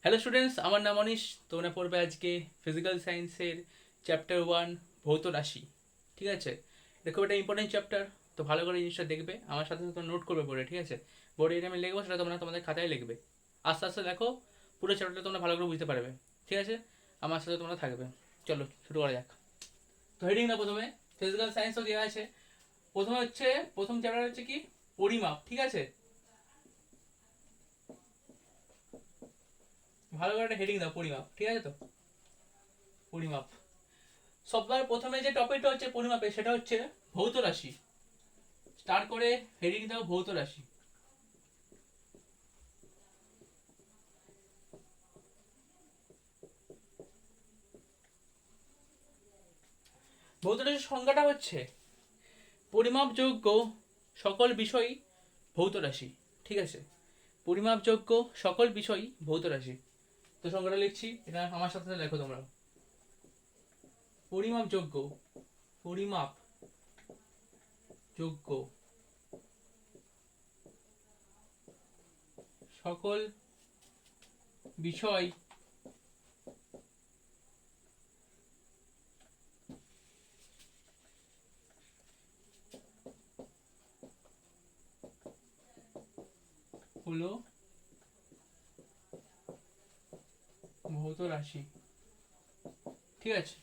Hello students, আমার নাম anise. তোমরা পড়বে আজকে ফিজিক্যাল সায়েন্সের চ্যাপ্টার 1 ভৌত রাশি। ঠিক আছে, এটা খুব একটা ইম্পর্টেন্ট চ্যাপ্টার। তো ভালো করে জিনিসটা দেখবে, আমার সাথে সাথে নোট করবে বোর্ডে। ঠিক আছে, বোর্ডে এটা আমি লিখবো, সেটা তোমরা তোমাদের খাতায় লিখবে। আস্তে আস্তে দেখো, পুরো চ্যাপ্টারটা তোমরা ভালো করে বুঝতে পারবে। ঠিক আছে, আমার সাথে তোমরা থাকবে। চলো শুরু করা যাক। তো হেডিং না, প্রথমে ফিজিক্যাল সায়েন্সও দেওয়া আছে। প্রথমে হচ্ছে, প্রথম চ্যাপ্টার হচ্ছে কি, পরিমাপ। ঠিক আছে, ভালো করে একটা হেডিং দাও, পরিমাপ। ঠিক আছে, তো পরিমাপ সবার প্রথমে যে টপিকটা হচ্ছে পরিমাপে, সেটা হচ্ছে ভৌত রাশি। স্টার্ট করে হেডিং দাও ভৌত রাশি। ভৌত রাশির সংজ্ঞাটা হচ্ছে পরিমাপযোগ্য সকল বিষয় ভৌত রাশি। ঠিক আছে, পরিমাপযোগ্য সকল বিষয় ভৌত রাশি। তো সংজ্ঞাটা লিখছি, এটা আমার সাথে সাথে লেখো তোমরা। পরিমাপযোগ্য, পরিমাপযোগ্য সকল বিষয় হলো ভৌত রাশি। ঠিক আছে,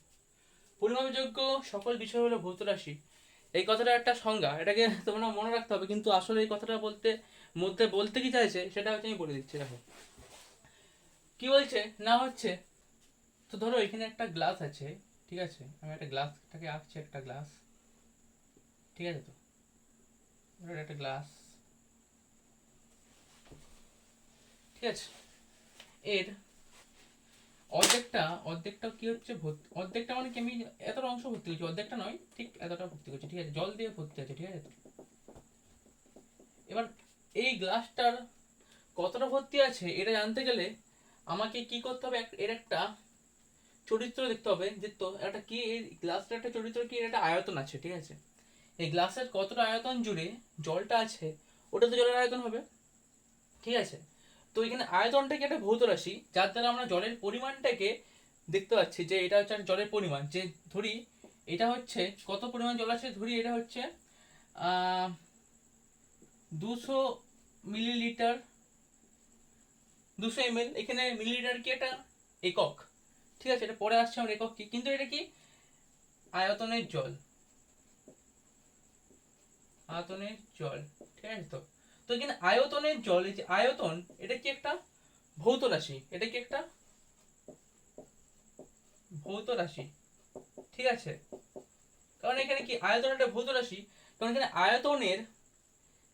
পরিমাপযোগ্য সকল বিষয় হলো ভৌত রাশি। এই কথাটা একটা সংজ্ঞা, এটাকে তোমরা মনে রাখতে হবে। কিন্তু আসলে এই কথাটা বলতে মধ্যে বলতে কি চাইছে সেটা হচ্ছে আমি বলে দিচ্ছি। দেখো কি বলছে না হচ্ছে। তো ধরো এখানে একটা গ্লাস আছে। ঠিক আছে, আমি একটা গ্লাসটাকে আঁকছি, একটা গ্লাস। ঠিক আছে, তো ধরো একটা গ্লাস। ঠিক আছে, এর অর্ধেকটা কি হচ্ছে, অর্ধেকটা মানে কি, আমি এতটা অংশ ভর্তি করছি, অর্ধেকটা নয়, ঠিক এতটা ভর্তি করছি। ঠিক আছে, জল দিয়ে ভর্তি আছে। ঠিক আছে, তো এবার এই গ্লাসটার কতটা ভর্তি আছে এটা জানতে গেলে আমাকে কি করতে হবে, এর একটা চরিত্র দেখতে হবে। যে তো একটা কি, এই গ্লাসটার একটা চরিত্র কি, এর একটা আয়তন আছে। ঠিক আছে, এই গ্লাসের কতটা আয়তন জুড়ে জলটা আছে, ওটা তো জলের আয়তন হবে। ঠিক আছে, তো এখানে আয়তনটা কি একটা ভৌত রাশি, যার দ্বারা আমরা জলের পরিমাণটাকে দেখতে পাচ্ছি। যে এটা হচ্ছে জলের পরিমাণ। যে ধরি এটা হচ্ছে কত পরিমাণ জল আছে, ধরি এটা হচ্ছে 200 মিলিলিটার, 200 ml। এখানে মিলিলিটার কি একটা একক। ঠিক আছে, এটা পরে আসছে আমার একক কি, কিন্তু এটা কি আয়তনের জল, আয়তনের জল। ঠিক আছে, তো তো এখানে আয়তনের জল, এই যে আয়তন, এটা কি একটা ভৌত রাশি, এটা কি একটা ভৌত রাশি। ঠিক আছে, কারণ এখানে কি আয়তন একটা ভৌত রাশি, কারণ এখানে আয়তনের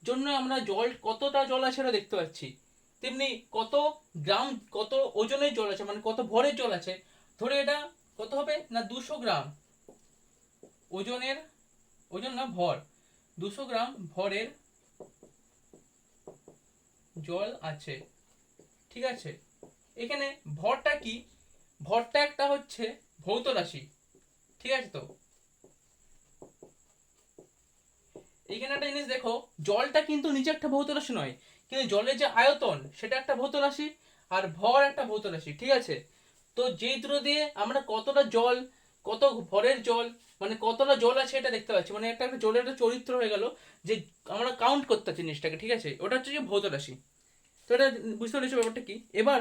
জন্য আমরা জল, কতটা জল আছে সেটা দেখতে পাচ্ছি। তেমনি কত গ্রাম, কত ওজনের জল আছে, মানে কত ভরের জল আছে। ধরে এটা কত হবে না, 200 গ্রাম ওজনের, ওজন না ভর, 200 গ্রাম ভরের জল আছে। ঠিক আছে, এখানে ভরটা কি, ভরটা একটা হচ্ছে ভৌত রাশি। ঠিক আছে, তো এখানে একটা জিনিস দেখো, জলটা কিন্তু নিচে একটা ভৌত রাশি নয়, কিন্তু জলের যে আয়তন সেটা একটা ভৌত রাশি, আর ভর একটা ভৌত রাশি। ঠিক আছে, তো যেই দুটো দিয়ে আমরা কতটা জল, কত ভরের জল, মানে কতটা জল আছে এটা দেখতে পাচ্ছি, মানে একটা একটা জলের একটা চরিত্র হয়ে গেল, যে আমরা কাউন্ট করতে পারছি জিনিসটাকে। ঠিক আছে, ওটা হচ্ছে যে ভৌত রাশি। তো এটা বুঝতে পেরেছো ব্যাপারটা কি। এবার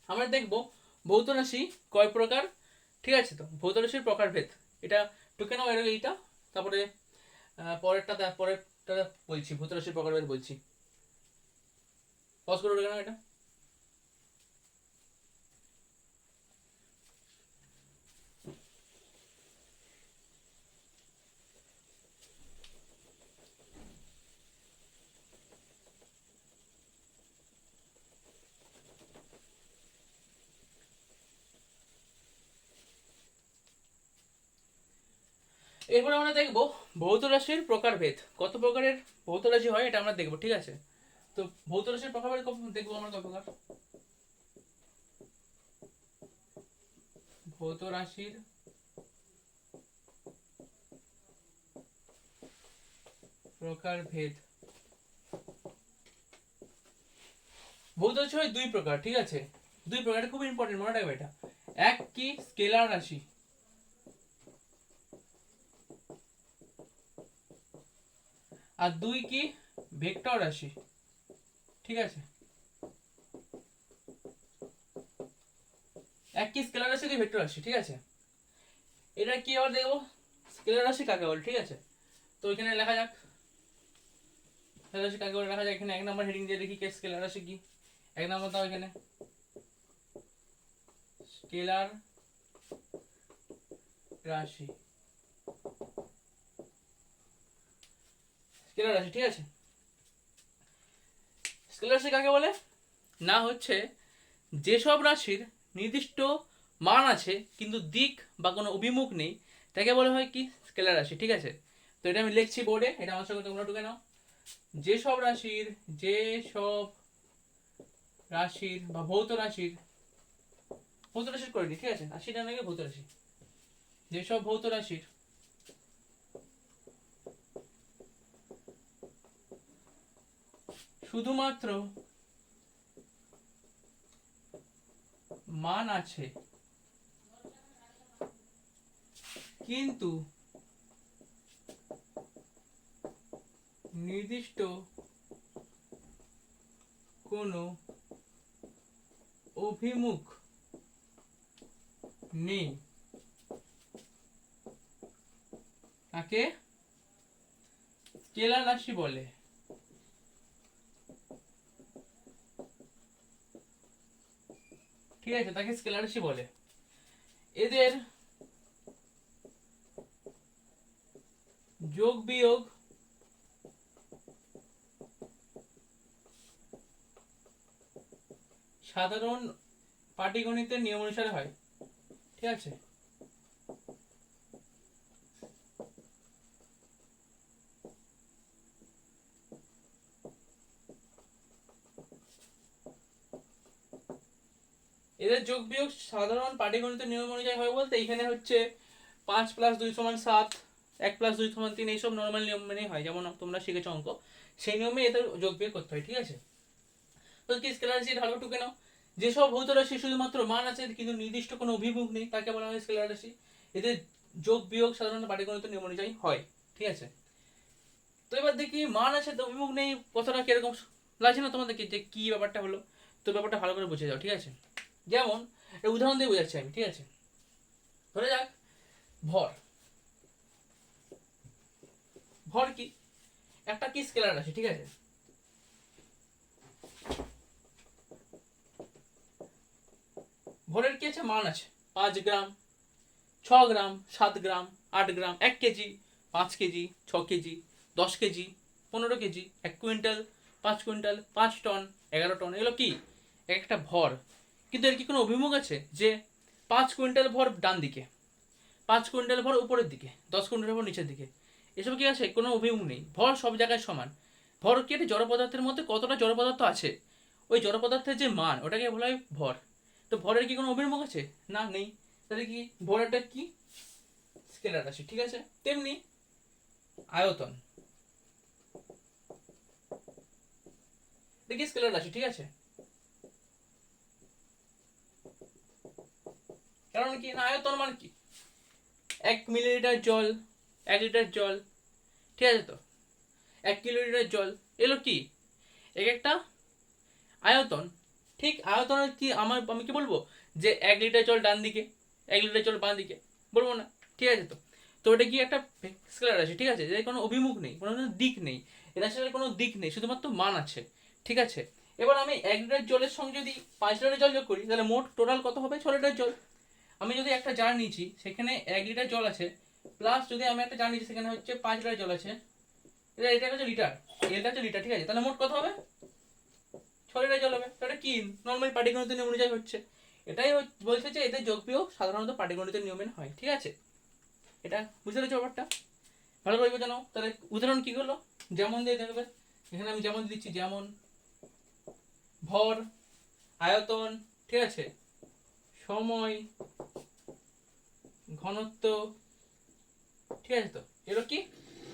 আমরা দেখব ভৌত রাশি কয় প্রকার। ঠিক আছে, তো ভৌত রাশির প্রকারভেদ, এটা টুকে নাও এইটা। তারপরে পরেরটা বলছি, ভূত রাশির প্রকারভেদ বলছি। পজ করে উঠে গেলাম এটা। এরপরে আমরা দেখবো ভৌত রাশির প্রকারভেদ, কত প্রকারের ভৌত রাশি হয় এটা আমরা দেখবো। ঠিক আছে, তো ভৌত রাশির প্রকারভেদ দেখবো আমরা কত প্রকার। ভৌত রাশির প্রকারভেদ, ভৌত রাশি হয় দুই প্রকার। ঠিক আছে, দুই প্রকার, এটা খুব ইম্পর্টেন্ট, মনে রাখবে এটা। এক কি স্কেলার রাশি, আর দুই কি ভেক্টর রাশি, ঠিক আছে। এক কি স্কেলার রাশি, দুই ভেক্টর রাশি, ঠিক আছে। এটা কি আবার দেখবো স্কেলার রাশি কাকে বলে, ঠিক আছে। তো এখানে লেখা যাক স্কেলার রাশি কাকে বলে, লেখা যাক এখানে 1 নম্বর হেডিং দিয়ে দেখি স্কেলার রাশি কি। 1 নম্বর দাও এখানে স্কেলার রাশি, স্কেলার রাশি, ঠিক আছে। স্কেলার রাশি কাকে বলে না, হচ্ছে যেসব রাশির নির্দিষ্ট মান আছে কিন্তু দিক বা কোনো অভিমুখ নেই তাকে বলা হয় কি স্কেলার রাশি, ঠিক আছে। তো এটা আমি লিখছি বোর্ডে, এটা আমার সঙ্গে তোমরা টুকে নাও। যেসব রাশির বা ভৌত রাশির করে নি, ঠিক আছে, রাশিটা নাকি ভৌত রাশি, যেসব ভৌত রাশির শুধুমাত্র মান আছে কিন্তু নির্দিষ্ট কোনো অভিমুখ নেই তাকে স্কেলার রাশি বলে। ঠিক আছে, তাকে স্কেলার রাশি বলে। এদের যোগ বিয়োগ সাধারণ পাটিগণিতের নিয়ম অনুসারে হয়, ঠিক আছে। এদের যোগ বিয়োগ সাধারণ পাটিগণিতের নিয়ম অনুযায়ী হয় বলতে এখানে হচ্ছে 5 + 2 = 7, 1 + 2 = 3, এইসব নর্মাল নিয়ম মেনে হয়, যেমন তোমরা শিখেছো অঙ্ক, সেই নিয়মে এদের যোগ বিয়োগ করতে হয়, ঠিক আছে। তো কি স্কেলার রাশি ভালো টুকে নাও। যেসব ভৌত রাশি শুধুমাত্র মান আছে কিন্তু নির্দিষ্ট কোনো অভিমুখ নেই তাকে বলা হয় স্কেলার রাশি। এদের যোগ বিয়োগ সাধারণত পাটিগণিতের নিয়ম অনুযায়ী হয়, ঠিক আছে। তো এবার দেখি মান আছে তো অভিমুখ নেই, কথাটা কিরকম লাগছে না তোমাদেরকে, যে কি ব্যাপারটা হলো। তো ব্যাপারটা ভালো করে বুঝে যাও, ঠিক আছে। যেমন উদাহরণ দিয়ে বোঝাচ্ছি আমি, ঠিক আছে। ধরে যাক ভর, ভর কি একটা কি স্কেলার রাশি, ঠিক আছে। ভরের কি আছে, মান আছে 5 gram, 6 gram, 7 gram, 8 gram, 1 KG, 5 KG, 6 KG, 10 KG, 15 KG, 1 quintal, 5 quintal, 5 ton, 11 ton, এগুলো কি একটা ভর। কিন্তু এর কি কোনো অভিমুখ আছে যে 5 কুইন্টাল ভর ডান দিকে, 5 কুইন্টাল ভর উপরের দিকে, 10 কুইন্টাল ভর নিচের দিকে, এসব কি আছে, কোনো অভিমুখ নেই। ভর সব জায়গায় সমান। ভর কি একটা জড় পদার্থের মধ্যে কতটা জড় পদার্থ আছে, ওই জড় পদার্থের যে মান ওটাকে বলা হয় ভর। তো ভরের কি কোনো অভিমুখ আছে না, নেই। তাহলে কি ভর একটা কি স্কেলার রাশি, ঠিক আছে। তেমনি আয়তন দেখি স্কেলার রাশি, ঠিক আছে। কারণ কি না, আয়তন মানে কি 1 মিলিলিটার জল, 1 লিটার জল, ঠিক আছে। তো 1 কিলোলিটার জল, এলো কি এক একটা আয়তন। ঠিক আয়তনের কি আমি কি বলবো যে 1 লিটার জল ডান দিকে, 1 লিটার জল বাঁ দিকে, বলবো না, ঠিক আছে। তো তো এটা কি একটা স্কেলার রাশি, ঠিক আছে, এর কোনো অভিমুখ নেই, কোনো দিক নেই, এর আসলে কোনো দিক নেই, শুধুমাত্র মান আছে, ঠিক আছে। এবার আমি 1 লিটার জলের সঙ্গে যদি 5 লিটার জল যোগ করি তাহলে মোট টোটাল কত হবে, 6 লিটার জল। আমি যদি একটা জার নিয়েছি সেখানে 1 লিটার জল আছে, প্লাস যদি আমি একটা জার নিয়েছি সেখানে হচ্ছে 5 লিটার জল আছে, এটা হচ্ছে লিটার, এটা হচ্ছে লিটার, ঠিক আছে। তাহলে মোট কত হবে, 6 লিটার জল হবে। এটা কি নর্মাল পাটিগণিতের নিয়ম অনুযায়ী হচ্ছে। এটাই বলছে যে এদের যোগ বিয়োগ সাধারণত পাটিগণিতের নিয়মে হয়, ঠিক আছে। এটা বুঝতে পেরেছো ব্যাপারটা, ভালো করে বোঝানো। তাহলে উদাহরণ কি হলো, যেমন দিয়ে দেখবে, এখানে আমি যেমন দিচ্ছি, যেমন ভর, আয়তন, ঠিক আছে, সময়, ঘনত্ব, ঠিক আছে। তো এগুলো কি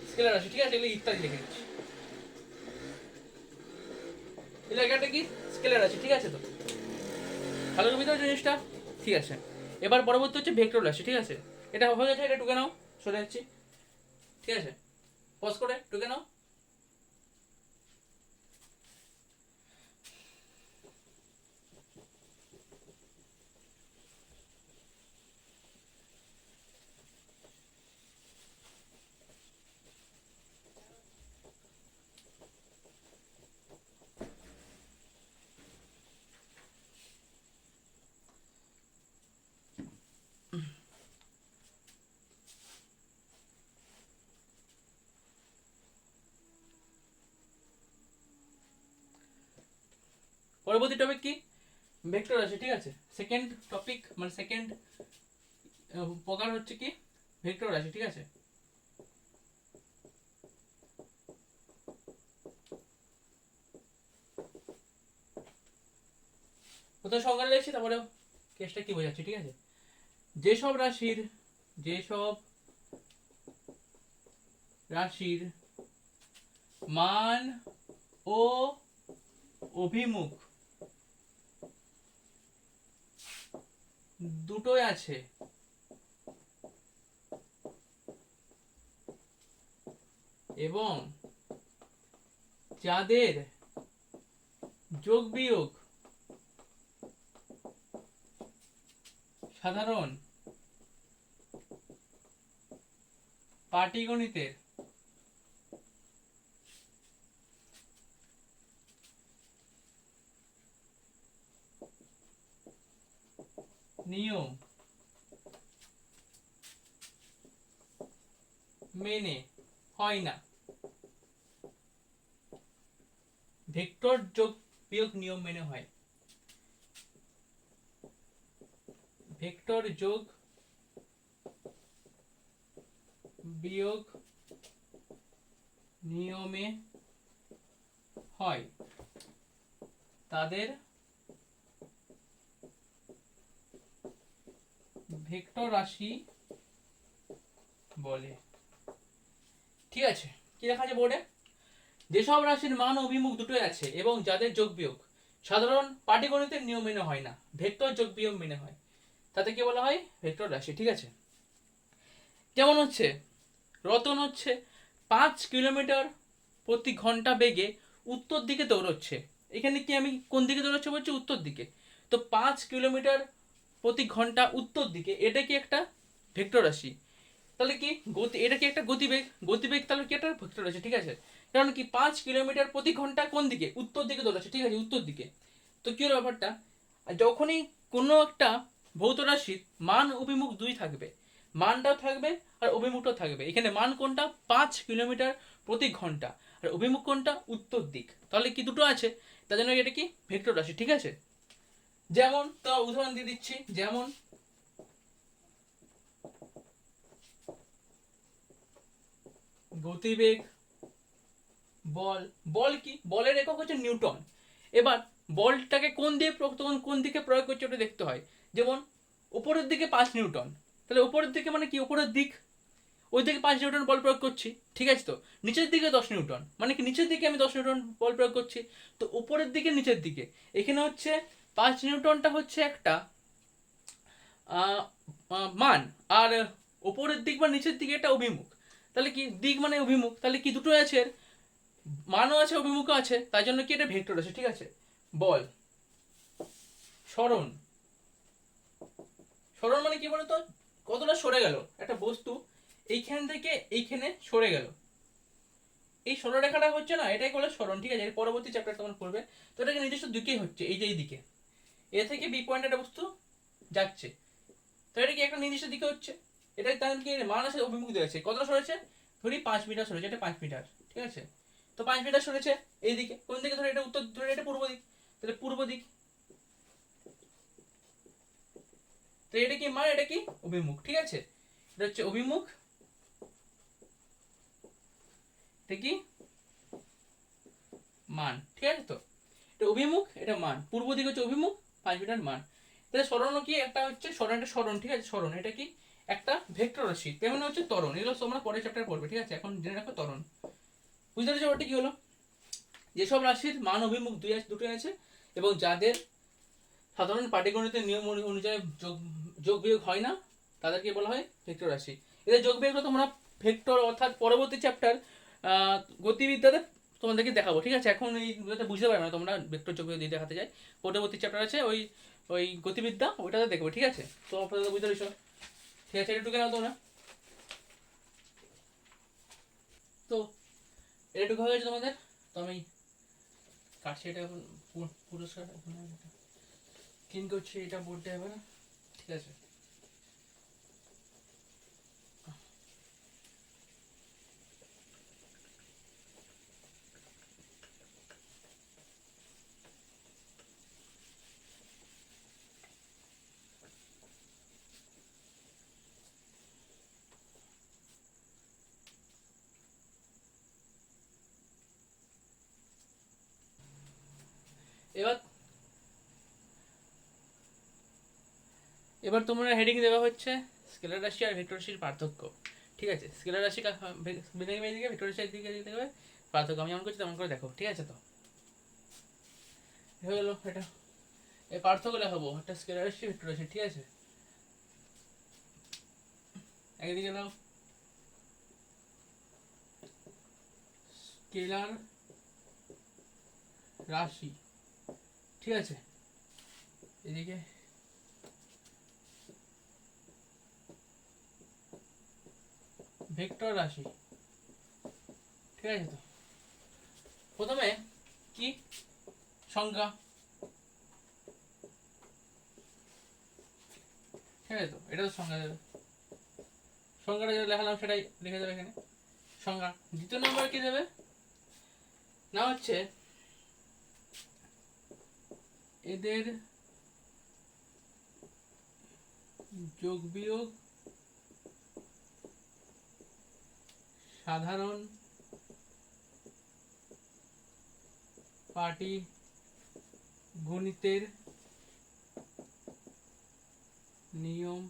স্কেলার রাশি, ঠিক আছে, এগুলো ইত্যাদি লিখে দিচ্ছি, এই জায়গাটা কি স্কেলার রাশি, ঠিক আছে। তো ভালো করে বুঝতে পারছো জিনিসটা? ঠিক আছে, এবার পরবর্তী হচ্ছে ভেক্টর রাশি। ঠিক আছে, এটা হয়ে গেছে, এটা টুকে নাও, সরে যাচ্ছি। ঠিক আছে, পজ করে টুকে নাও। পরবর্তী টপিক কি? ভেক্টর রাশি। ঠিক আছে, সেকেন্ড টপিক মানে সেকেন্ড প্রকার হচ্ছে কি? ভেক্টর রাশি। ঠিক আছে, প্রথম সংজ্ঞা লিখছি, তারপরে কেসটা কি বোঝাচ্ছি। ঠিক আছে, যেসব রাশির মান ও অভিমুখ দুটোই আছে এবং যাদের যোগ বিয়োগ সাধারণ পাটিগণিতের নিয়ম মেনে হয় না। ভেক্টর যোগ বিয়োগ নিয়ম মেনে হয়। ভেক্টর যোগ বিয়োগ নিয়মে হয়, তাদের ভেক্টর রাশি বলে। ঠিক আছে, কি লেখা আছে বোর্ডে? যেসব রাশির মান অভিমুখ দুটোই আছে এবং যাদের যোগ বিয়োগ সাধারণ পাটিগণিতের নিয়ম মেনে হয় না, ভেক্টর যোগ বিয়োগ মেনে হয়, তাতে কি বলা হয়? ভেক্টর রাশি। ঠিক আছে, যেমন হচ্ছে রতন হচ্ছে 5 কিলোমিটার প্রতি ঘন্টা বেগে উত্তর দিকে দৌড়চ্ছে। এখানে কি আমি কোন দিকে দৌড়চ্ছে বলছি? উত্তর দিকে। তো 5 কিলোমিটার প্রতি ঘন্টা উত্তর দিকে, এটা কি একটা ভেক্টর রাশি? তাহলে কি গতি, এটা কি একটা গতিবেগ? গতিবেগ তাহলে কি একটা ভেক্টর রাশি। ঠিক আছে, কারণ কি 5 কিলোমিটার প্রতি ঘন্টা কোন দিকে? উত্তর দিকে দৌড়াচ্ছে। ঠিক আছে, উত্তর দিকে। তো কি হলো ব্যাপারটা? আর যখনই কোনো একটা ভৌত রাশির মান অভিমুখ দুই থাকবে, মানটাও থাকবে আর অভিমুখটাও থাকবে। এখানে মান কোনটা? 5 কিলোমিটার প্রতি ঘন্টা। আর অভিমুখ কোনটা? উত্তর দিক। তাহলে কি দুটো আছে, তার জন্য এটা কি ভেক্টর রাশি। ঠিক আছে, যেমন তো উদাহরণ দিয়ে দিচ্ছি, যেমন গতিবেগ, বল। বল কি? বলের একক হচ্ছে নিউটন। এবার বলটাকে কোন দিকে প্রয়োগ করছে ওটা দেখতে হয়। যেমন উপরের দিকে 5 নিউটন, তাহলে উপরের দিকে মানে কি? উপরের দিক, ওই দিকে 5 নিউটন বল প্রয়োগ করছি। ঠিক আছে, তো নিচের দিকে 10 নিউটন মানে কি? নিচের দিকে আমি 10 নিউটন বল প্রয়োগ করছি। তো উপরের দিকে নিচের দিকে, এখানে হচ্ছে 5 নিউটনটা হচ্ছে একটা মান, আর উপরের দিক বা নিচের দিকে এটা অভিমুখ। তাহলে কি দিক মানে অভিমুখ, তাহলে কি দুটো আছে, মানও আছে অভিমুখও আছে, তাই জন্য কি এটা ভেক্টর আছে। ঠিক আছে, বল। সরণ, সরণ মানে কি বলতো? কতটা সরে গেল একটা বস্তু এইখান থেকে এইখানে সরে গেল, এই সরলরেখাটা হচ্ছে না, এটাই বলে সরণ। ঠিক আছে, এর পরবর্তী চ্যাপ্টার তোমার পড়বে। তো এটাকে নির্দিষ্ট দিকেই হচ্ছে, এই যে এই দিকে, এ থেকে বি পয়েন্ট একটা বস্তু যাচ্ছে, তো এটা কি একটা নির্দিষ্ট দিকে হচ্ছে। এটা তার কি মান আছে, অভিমুখ দিয়েছে, কতটা সরেছে? ধরি 5 মিটার সরেছে, এটা 5 মিটার। ঠিক আছে, তো 5 মিটার সরেছে এইদিকে, কোন দিকে? ধরে এটা উত্তর, ধরে এটা পূর্ব দিক, তাহলে পূর্ব দিক। তো এটা কি মান, এটা কি অভিমুখ। ঠিক আছে, এটা হচ্ছে অভিমুখ, এটা কি মান। ঠিক আছে, তো এটা অভিমুখ, এটা মান। পূর্ব দিক হচ্ছে অভিমুখ, 5 মিটার মান। তাহলে সরণ কি? একটা হচ্ছে সরণ, একটা সরণ। ঠিক আছে, সরণ এটা কি? একটা ভেক্টর রাশি। তেমন হচ্ছে ত্বরণ, এগুলো তোমরা পরের চ্যাপ্টারে পড়বে। ঠিক আছে, এখন জেনে রাখো ত্বরণ। বুঝতে পেরেছো ওটা কি হলো? যেসব রাশির মান অভিমুখ দুটোই আছে এবং যাদের সাধারণ পাটিগণিতের নিয়ম অনুযায়ী যোগ বিয়োগ হয় না, তাদেরকে বলা হয় ভেক্টর রাশি। এদের যোগ বিয়োগ তোমরা ভেক্টর অর্থাৎ পরবর্তী চ্যাপ্টার গতিবিদ্যাতে তোমাদেরকে দেখাবো, ঠিক আছে? এখন এই বুঝতে পারবে না তোমরা ভেক্টর যোগ বিয়োগ দিয়ে দেখাতে যাই, পরবর্তী চ্যাপ্টার আছে ওই ওই গতিবিদ্যা, ওইটাতে দেখবো, ঠিক আছে? তো আপনারা বুঝতে পেরেছো, ঠিক আছে? এটুকু নাও তোমরা। তো এটুকু হয়ে গেছে তোমাদের। তো আমি কাটছি এটা এখন, পুরস্কার ক্লিন করছি এটা বোর্ডটা এবার, ঠিক আছে? এবার এবার তোমরা হেডিং দেওয়া হচ্ছে স্কেলার রাশি আর ভেক্টর রাশির পার্থক্য, ঠিক আছে? স্কেলার রাশি দিকে ভেক্টর রাশির দিকে দেখবে পার্থক্য, আমি যেমন করছি তেমন করে দেখো, ঠিক আছে? তো হয়ে গেলো এটা, এই পার্থক্য দেখাবো একটা স্কেলার রাশি ভেক্টর রাশি, ঠিক আছে? একদিকে দাও স্কেলার রাশি, ঠিক আছে? এদিকে ভেক্টর রাশি, ঠিক আছে? তো প্রথমে কি সংজ্ঞা, ঠিক আছে? তো এটা তো সংজ্ঞা দেবে, সংজ্ঞাটা যেটা লেখালাম সেটাই লিখে দেবে এখানে সংজ্ঞা। দ্বিতীয় নম্বর কি দেবে না হচ্ছে এদের যোগ বিয়োগ সাধারণ পাটিগণিতের নিয়ম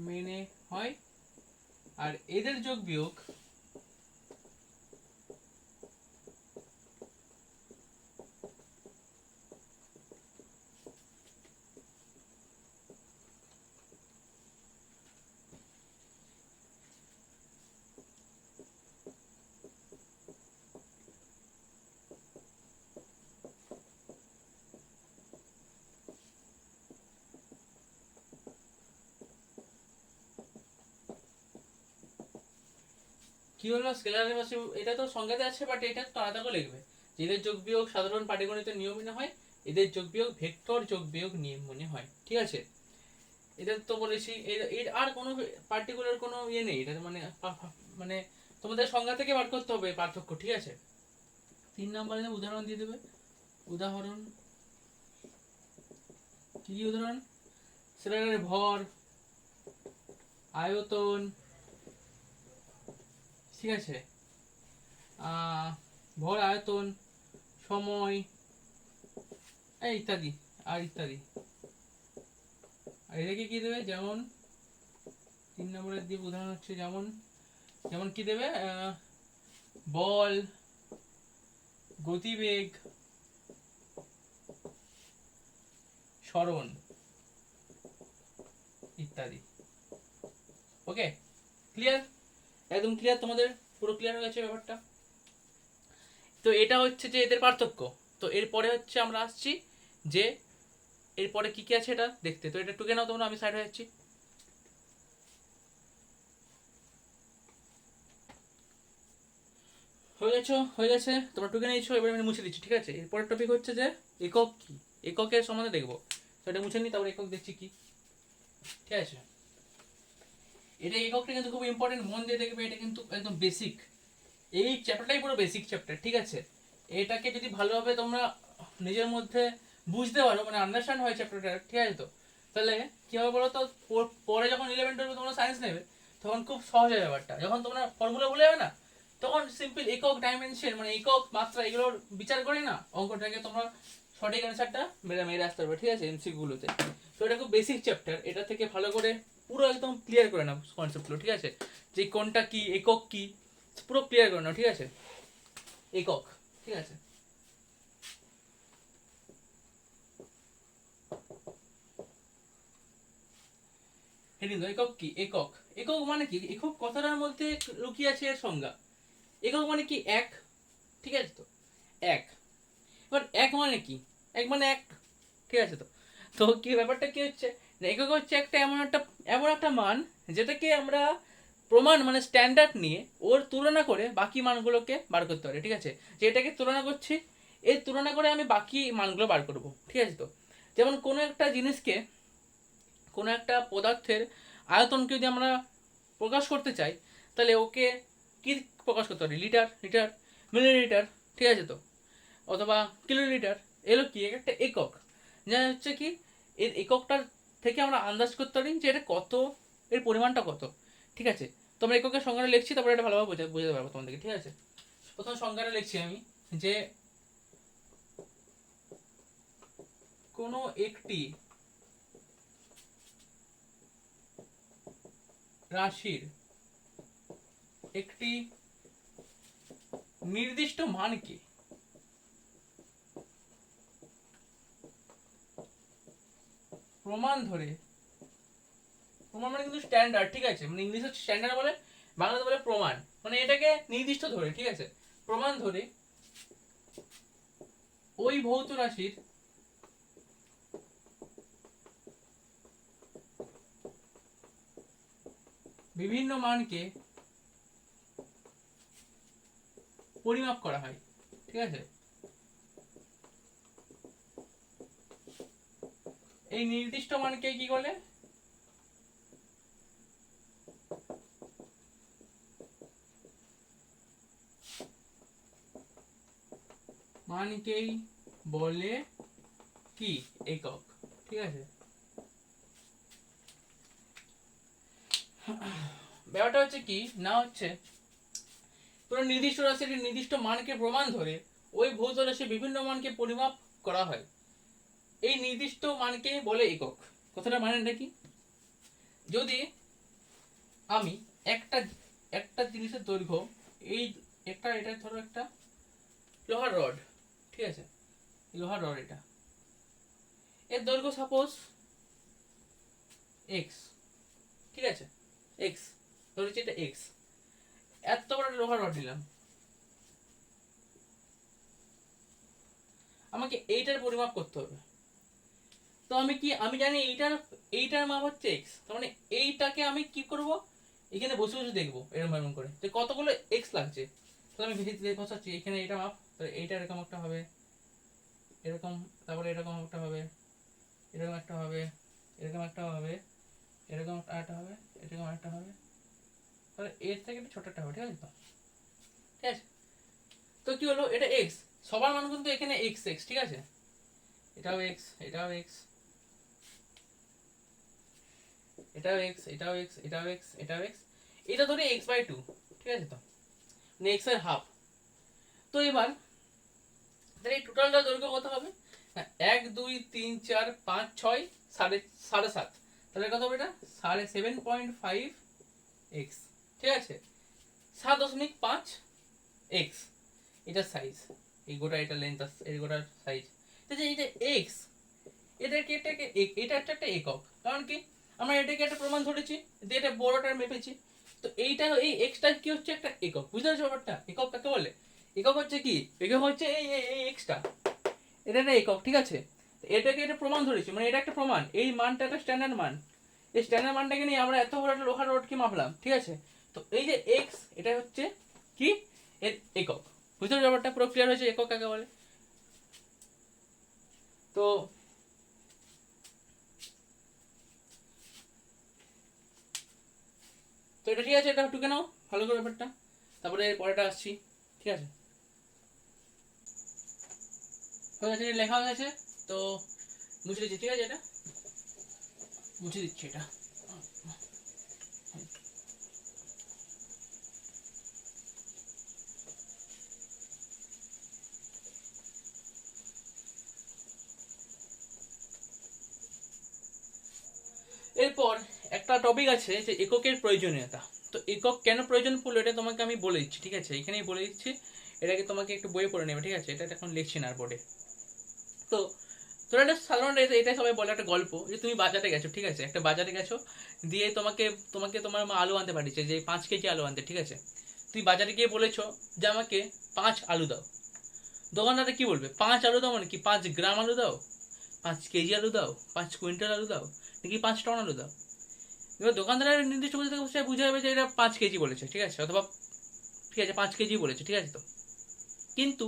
মেনে হয়, আর এদের যোগ বিয়োগ কি হলো স্কেলার রাশি, এটা তো সংজ্ঞাতে আছে, বাট এটা তো আলাদা করে লিখবে। এদের যোগ বিয়োগ সাধারণ পাটিগণিতের নিয়ম মেনে হয়, এদের যোগ বিয়োগ ভেক্টর যোগ বিয়োগ নিয়ম মনে হয়, ঠিক আছে? এদের তো বলেছি, এর আর কোনো পার্টিকুলার কোনো ইয়ে নেই, এটা মানে মানে তোমাদের সংজ্ঞা থেকে বার করতে হবে পার্থক্য, ঠিক আছে? 3 নম্বরে উদাহরণ দিয়ে দেবে, উদাহরণ কি উদাহরণ? সিলিন্ডারের ভর, আয়তন, ঠিক আছে? ভর, আয়তন, সময়, ইত্যাদি আর ইত্যাদি। আর এদিকে কি দেবে, যেমন 3 নম্বরের দিয়ে উদাহরণ হচ্ছে যেমন যেমন কি দেবে, বল, গতিবেগ, সরণ ইত্যাদি। ওকে, ক্লিয়ার? একদম ক্লিয়ার তোমাদের, পুরো ক্লিয়ার হয়ে গেছে ব্যাপারটা। তো এটা হচ্ছে যে এদের পার্থক্য। তো এরপরে হচ্ছে আমরা আসছি যে এরপরে কি কি আছে এটা দেখতে। তো এটা টুকে নাও তোমরা, আমি সাইড হয়ে যাচ্ছি। হয়ে গেছে তোমরা টুকে নিয়েছো, এবার আমি মুছে দিচ্ছি, ঠিক আছে? এরপরের টপিক হচ্ছে যে একক কি, এককের সম্বন্ধে দেখবো। তো এটা মুছে নিই, তারপর একক দেখছি কি, ঠিক আছে? এটা এককটা কিন্তু খুব ইম্পর্টেন্ট, মন দিয়ে দেখবে, এটা কিন্তু একদম বেসিক। এই চ্যাপ্টারটাই পুরো বেসিক চ্যাপ্টার, ঠিক আছে? এটাকে যদি ভালোভাবে তোমরা নিজের মধ্যে বুঝতে পারো, মানে আন্ডারস্ট্যান্ড হয় চ্যাপ্টারটা, ঠিক আছে? তো তাহলে কি হবে বলো তো, পরে যখন 11-12 তোমরা সায়েন্স নেবে তখন খুব সহজ হয় ব্যাপারটা। যখন তোমরা ফর্মুলা ভুলে যাবে না, তখন সিম্পল একক, ডাইমেনশন, মানে একক মাত্রা, এগুলোর বিচার করে না অঙ্কটাকে তোমরা সঠিক অ্যান্সারটা মেরে আসতে পারবে, ঠিক আছে? এমসিকিউগুলোতে। তো এটা খুব বেসিক চ্যাপ্টার, এটা থেকে ভালো করে পুরো একদম ক্লিয়ার করে নাও কনসেপ্টগুলো, ঠিক আছে? যে কোনটা কি, একক কি, পুরো ক্লিয়ার করে নাও, ঠিক আছে? একক, ঠিক আছে? হেডিং দাও, একক কি? একক। একক মানে কি? একক কথাটার মধ্যে লুকিয়ে আছে এর সংজ্ঞা। একক মানে কি? এক। ঠিক আছে তো, এক। এবার এক মানে কি? এক মানে এক। ঠিক আছে তো, তো কি ব্যাপারটা কি হচ্ছে, একক হচ্ছে একটা এমন একটা মান যেটাকে আমরা প্রমাণ মানে স্ট্যান্ডার্ড নিয়ে ওর তুলনা করে বাকি মানগুলোকে বার করতে পারি। ঠিক আছে, যে এটাকে তুলনা করছি, এর তুলনা করে আমি বাকি মানগুলো বার করব। ঠিক আছে তো, যেমন কোনো একটা জিনিসকে, কোনো একটা পদার্থের আয়তনকে যদি আমরা প্রকাশ করতে চাই, তাহলে ওকে কি প্রকাশ করতে পারি? Litre, litre, millilitre. ঠিক আছে তো, অথবা কিলোলিটার। এলো কি? একটা একক, যা হচ্ছে কি এর এককটার থেকে আমরা আন্দাজ করতে পারি যে এটা কত, এর পরিমাণটা কত। ঠিক আছে, তো আমরা এককের সংজ্ঞাটা লিখছি, তারপরে এটা ভালোভাবে বুঝাতে পারবো তোমাদেরকে। ঠিক আছে, প্রথম সংজ্ঞাটা লিখছি আমি, যে কোনো একটি রাশির একটি নির্দিষ্ট মানকে প্রমাণ ধরে, প্রমাণ মানে কিন্তু স্ট্যান্ডার্ড। ঠিক আছে, মানে ইংলিশে স্ট্যান্ডার্ড বলে, বাংলাতে বলে প্রমাণ, মানে এটাকে নির্দিষ্ট ধরে। ঠিক আছে, প্রমাণ ধরে ওই ভৌত রাশির বিভিন্ন মানকে পরিমাপ করা হয়। ঠিক আছে, এই নির্দিষ্ট মানকে কি বলে? মানকেই বলে কি? একক। ঠিক আছে, ব্যাপারটা হচ্ছে কি না, হচ্ছে কোনো নির্দিষ্ট রাশির নির্দিষ্ট মানকে প্রমাণ ধরে ওই ভৌত রাশির বিভিন্ন মানকে পরিমাপ করা হয়। এই নির্দিষ্ট মানকে বলে একক। কথাটা মানেটা কি? যদি আমি একটা একটা জিনিসের দৈর্ঘ্য, এই একটা, এটা ধরো একটা লোহার রড। ঠিক আছে, লোহার রড, এটা এর দৈর্ঘ্য সাপোজ এক্স। ঠিক আছে, এক্স ধরেছি, এটা এক্স। এত বড় লোহার রড নিলাম, আমাকে এইটার পরিমাপ করতে হবে। তো আমি জানি এইটার মাপ হচ্ছে এক্স, তার মানে এইটাকে আমি কি করব, এখানে বসে বসে দেখবো এরকম এরকম করে যে কতগুলো এক্স লাগছে। তাহলে আমি ভিজিট দিয়ে বসাচ্ছি, এখানে এটা মাপ, তাহলে এইটা এরকম একটা হবে, এরকম, তারপরে এরকম একটা হবে, এরকম একটা হবে, এরকম একটা হবে, এরকম একটা হবে, এরকম একটা হবে, তাহলে এর থেকে একটু ছোট একটা হবে। ঠিক আছে তো, ঠিক আছে, তো কি হলো, এটা এক্স, সবার মান কিন্তু এখানে এক্স এক্স। ঠিক আছে, এটাও এক্স, এটাও এক্স, এটাও এক্স, এটাও এক্স, এটাও এক্স, এটাও এক্স, এটা ধরে এক্স বাই টু। ঠিক আছে তো, মানে এক্স এর হাফ। তো এবার তাহলে এই টোটালটা দৈর্ঘ্য কত হবে? হ্যাঁ, 1 2 3 4 5 6 সাড়ে 7, তাহলে কত হবে? এটা 7.5 এক্স। ঠিক আছে, 7.5 এক্স এটা সাইজ, এই গোটা এটা লেন্থ, এই গোটার সাইজ। এইটা এক্স, এটা একটা একক, কারণ কি আমরা এটাকে একটা প্রমাণ ধরেছি যে এটা বড়টার মেপেছি। তো এইটা, এই এক্সটা কি হচ্ছে? একটা একক। বুঝতে পারছো ব্যাপারটা? একক কাকে বলে? একক হচ্ছে কি? একক হচ্ছে এই এক্সটা, এটা একটা একক। ঠিক আছে, এটাকে এটা প্রমাণ ধরেছি, মানে এটা একটা প্রমাণ, এই মানটা একটা স্ট্যান্ডার্ড মান। এই স্ট্যান্ডার্ড মানটাকে নিয়ে আমরা এত বড় একটা লোহার রডকে মাপলাম। ঠিক আছে, তো এই যে এক্স, এটা হচ্ছে কি? এর একক। বুঝতে পারছো ব্যাপারটা? পুরো ক্লিয়ার হয়েছে একক কাকে বলে? তো তো এটা ঠিক আছে, এটা টুকে নাও ভালো করে ব্যাপারটা, তারপরে পরেটা আসছি। ঠিক আছে, হয়ে গেছে, লেখা হয়ে গেছে। তো মুছে দিচ্ছি। ঠিক আছে, এটা মুছে দিচ্ছি এটা। এরপর একটা টপিক আছে যে এককের প্রয়োজনীয়তা। তো একক কেন প্রয়োজন পড়লো এটা তোমাকে আমি বলে দিচ্ছি। ঠিক আছে, এখানেই বলে দিচ্ছি, এটাকে তোমাকে একটু বইয়ে পড়ে নেবে। ঠিক আছে, এটা এখন লিখছি না বোর্ডে। তো তো এটা সাধারণত এটাই সবাই বলে একটা গল্প, যে তুমি বাজারে গেছো, ঠিক আছে, একটা বাজারে গেছো, দিয়ে তোমাকে তোমাকে তোমার মা আলু আনতে পাঠিয়েছে, যে 5 কেজি আলু আনতে, ঠিক আছে। তুই বাজারে গিয়ে বলেছো যে আমাকে 5 আলু দাও। দোকানদারে কি বলবে? 5 আলু দাও মানে কি? 5 গ্রাম আলু দাও, 5 কেজি আলু দাও, 5 কুইন্টাল আলু দাও, নাকি 5 টন আলু দাও? এবার দোকানদারের নির্দিষ্ট বুঝতে বুঝে যাবে যে এটা 5 কেজি বলেছে, ঠিক আছে, অথবা ঠিক আছে 5 কেজি বলেছে, ঠিক আছে। তো কিন্তু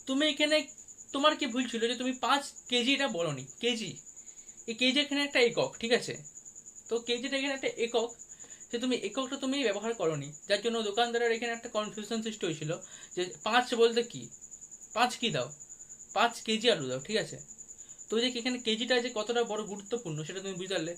তুমি এখানে তোমার কি ভুল ছিল যে তুমি 5 কেজি এটা বলনি, কেজি, এই কেজি এখানে একটা একক, ঠিক আছে। তো কেজিটা এখানে একটা একক, যে তুমি এককটা তুমি ব্যবহার করনি, যার জন্য দোকানদারের এখানে একটা কনফিউশন সৃষ্টি হয়েছিল যে 5 বলতে কি, 5 কি দাও, 5 কেজি আলু দাও, ঠিক আছে। তো যে এখানে কেজিটা যে কতটা বড় গুরুত্বপূর্ণ সেটা তুমি বুঝতে পারলে।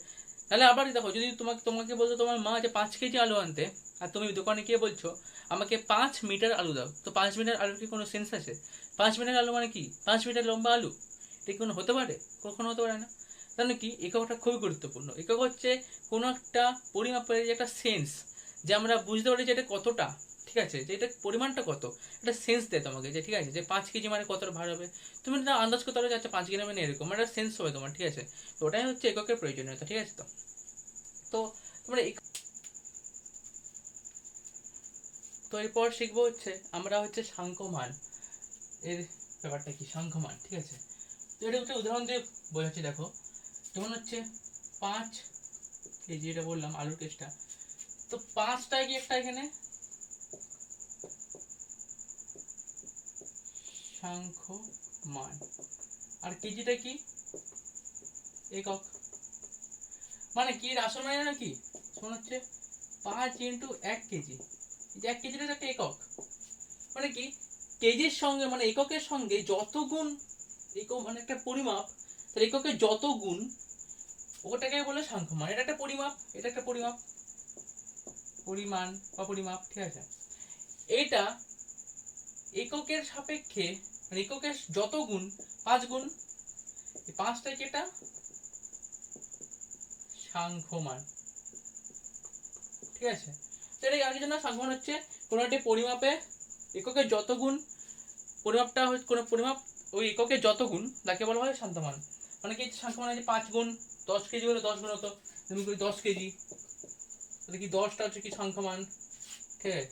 তাহলে আবার দেখো, যদি তোমাকে তোমাকে বলতো তোমার মা যে 5 কেজি আলু আনতে, আর তুমি দোকানে গিয়ে বলছো আমাকে 5 মিটার আলু দাও, তো 5 মিটার আলুর কি কোনো সেন্স আছে? 5 মিটার আলু মানে কি? 5 মিটার লম্বা আলু? এটা কি কোনো হতে পারে? কখনো হতে পারে না। তাহলে কি এককটা খুবই গুরুত্বপূর্ণ। একক হচ্ছে কোনো একটা পরিমাপের যে একটা সেন্স, যে আমরা বুঝতে পারি যে এটা কতটা, ঠিক আছে, যে এটা পরিমাণটা কত, একটা সেন্স দেয় তোমাকে, যে ঠিক আছে যে 5 কেজি মানে কতটা ভার হবে। তুমি না আন্দাজ করতে পারো যে আচ্ছা 5 গ্রাম মানে এরকম, একটা সেন্স হবে তোমার, ঠিক আছে। তো ওটাই হচ্ছে এককের প্রয়োজনীয়তা, ঠিক আছে। তো তো তোমরা তো এরপর শিখবো হচ্ছে আমরা হচ্ছে সাংখ্যমান এর ব্যাপারটা কি, সাংখ্যমান, ঠিক আছে। তো এটা একটা উদাহরণ দিয়ে বোঝাচ্ছি, দেখো। যেমন হচ্ছে 5 কেজি, এটা বললাম আলুর কেসটা। তো 5টা কি একটা এখানে সাংখ্যমান, আর কেজিটা কি একক। মানে কি এর আসল মানে না কি, শোন হচ্ছে 5 × 1 কেজি, যে 1 কেজিটা একটা একক। মানে কি কেজির সঙ্গে মানে এককের সঙ্গে যত গুণ, একক মানে একটা পরিমাপ, তার এককের যত গুণ ওটাকে বলে সাংখ্যমান। এটা একটা পরিমাপ, এটা একটা পরিমাপ, পরিমাণ বা পরিমাপ, ঠিক আছে। এটা এককের সাপেক্ষে মানে এককের যত গুণ, 5 গুণ, এই 5টাকে এটা সাংখ্যমান, ঠিক আছে। তো এটা আগের জন্য সাংখ্যমান হচ্ছে কোনো একটি পরিমাপে এককের যত গুণ, পরিমাপটা হচ্ছে কোনো পরিমাপ ওই এককের যত গুণ, তাকে বলা হয় সাংখ্যমান। মানে কি সাংখ্যমান আছে 5 গুণ, 10 কেজি হলে 10 গুণ হতো, তুমি করি 10 কেজি, তাহলে কি 10টা হচ্ছে কি সাংখ্যমান, ঠিক আছে।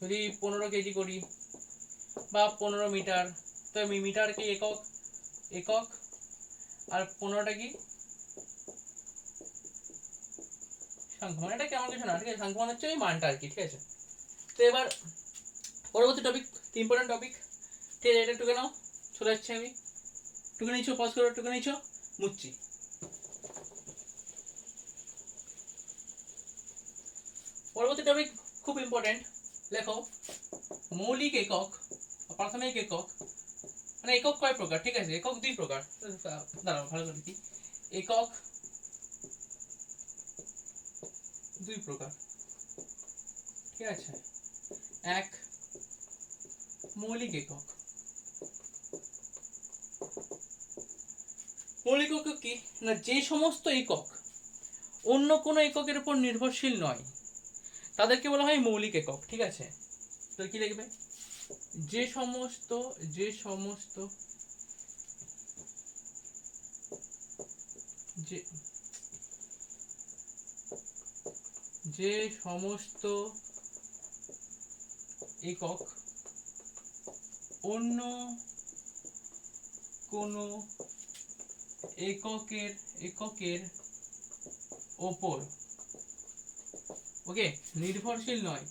যদি 15 কেজি করি বা 15 মিটার, তো মিটার কি একক, একক, আর 15টা কি সাংখ্যমান। এটা কেমন কিছু না, ঠিক আছে, সাংখ্যমান হচ্ছে ওই মানটা আর কি, ঠিক আছে। তো এবার পরবর্তী টপিক, ইম্পর্টেন্ট টপিক, ঠিক আছে, এটা টুকে নাও, চলে যাচ্ছে আমি, টুকে নিচ্ছ, পজ করো, টুকে নিচ্ছ, মুচ্ছি। পরবর্তী টপিক খুব ইম্পর্টেন্ট, লেখো মৌলিক একক, প্রাথমিক একক। মানে একক কয় প্রকার, ঠিক আছে, একক 2 প্রকার। দাঁড়াও ভালো করে দেখি, একক 2 প্রকার, ঠিক আছে। এক, মৌলিক একক। মৌলিক একক কি না, যে সমস্ত একক অন্য কোনো এককের উপর নির্ভরশীল নয় তাদেরকে বলা হয় মৌলিক একক, ঠিক আছে। তো কি লিখবে, যে সমস্ত, যে সমস্ত, যে যে সমস্ত একক অন্য কোনো এককের ওপর, ওকে, নির্ভরশীল নয়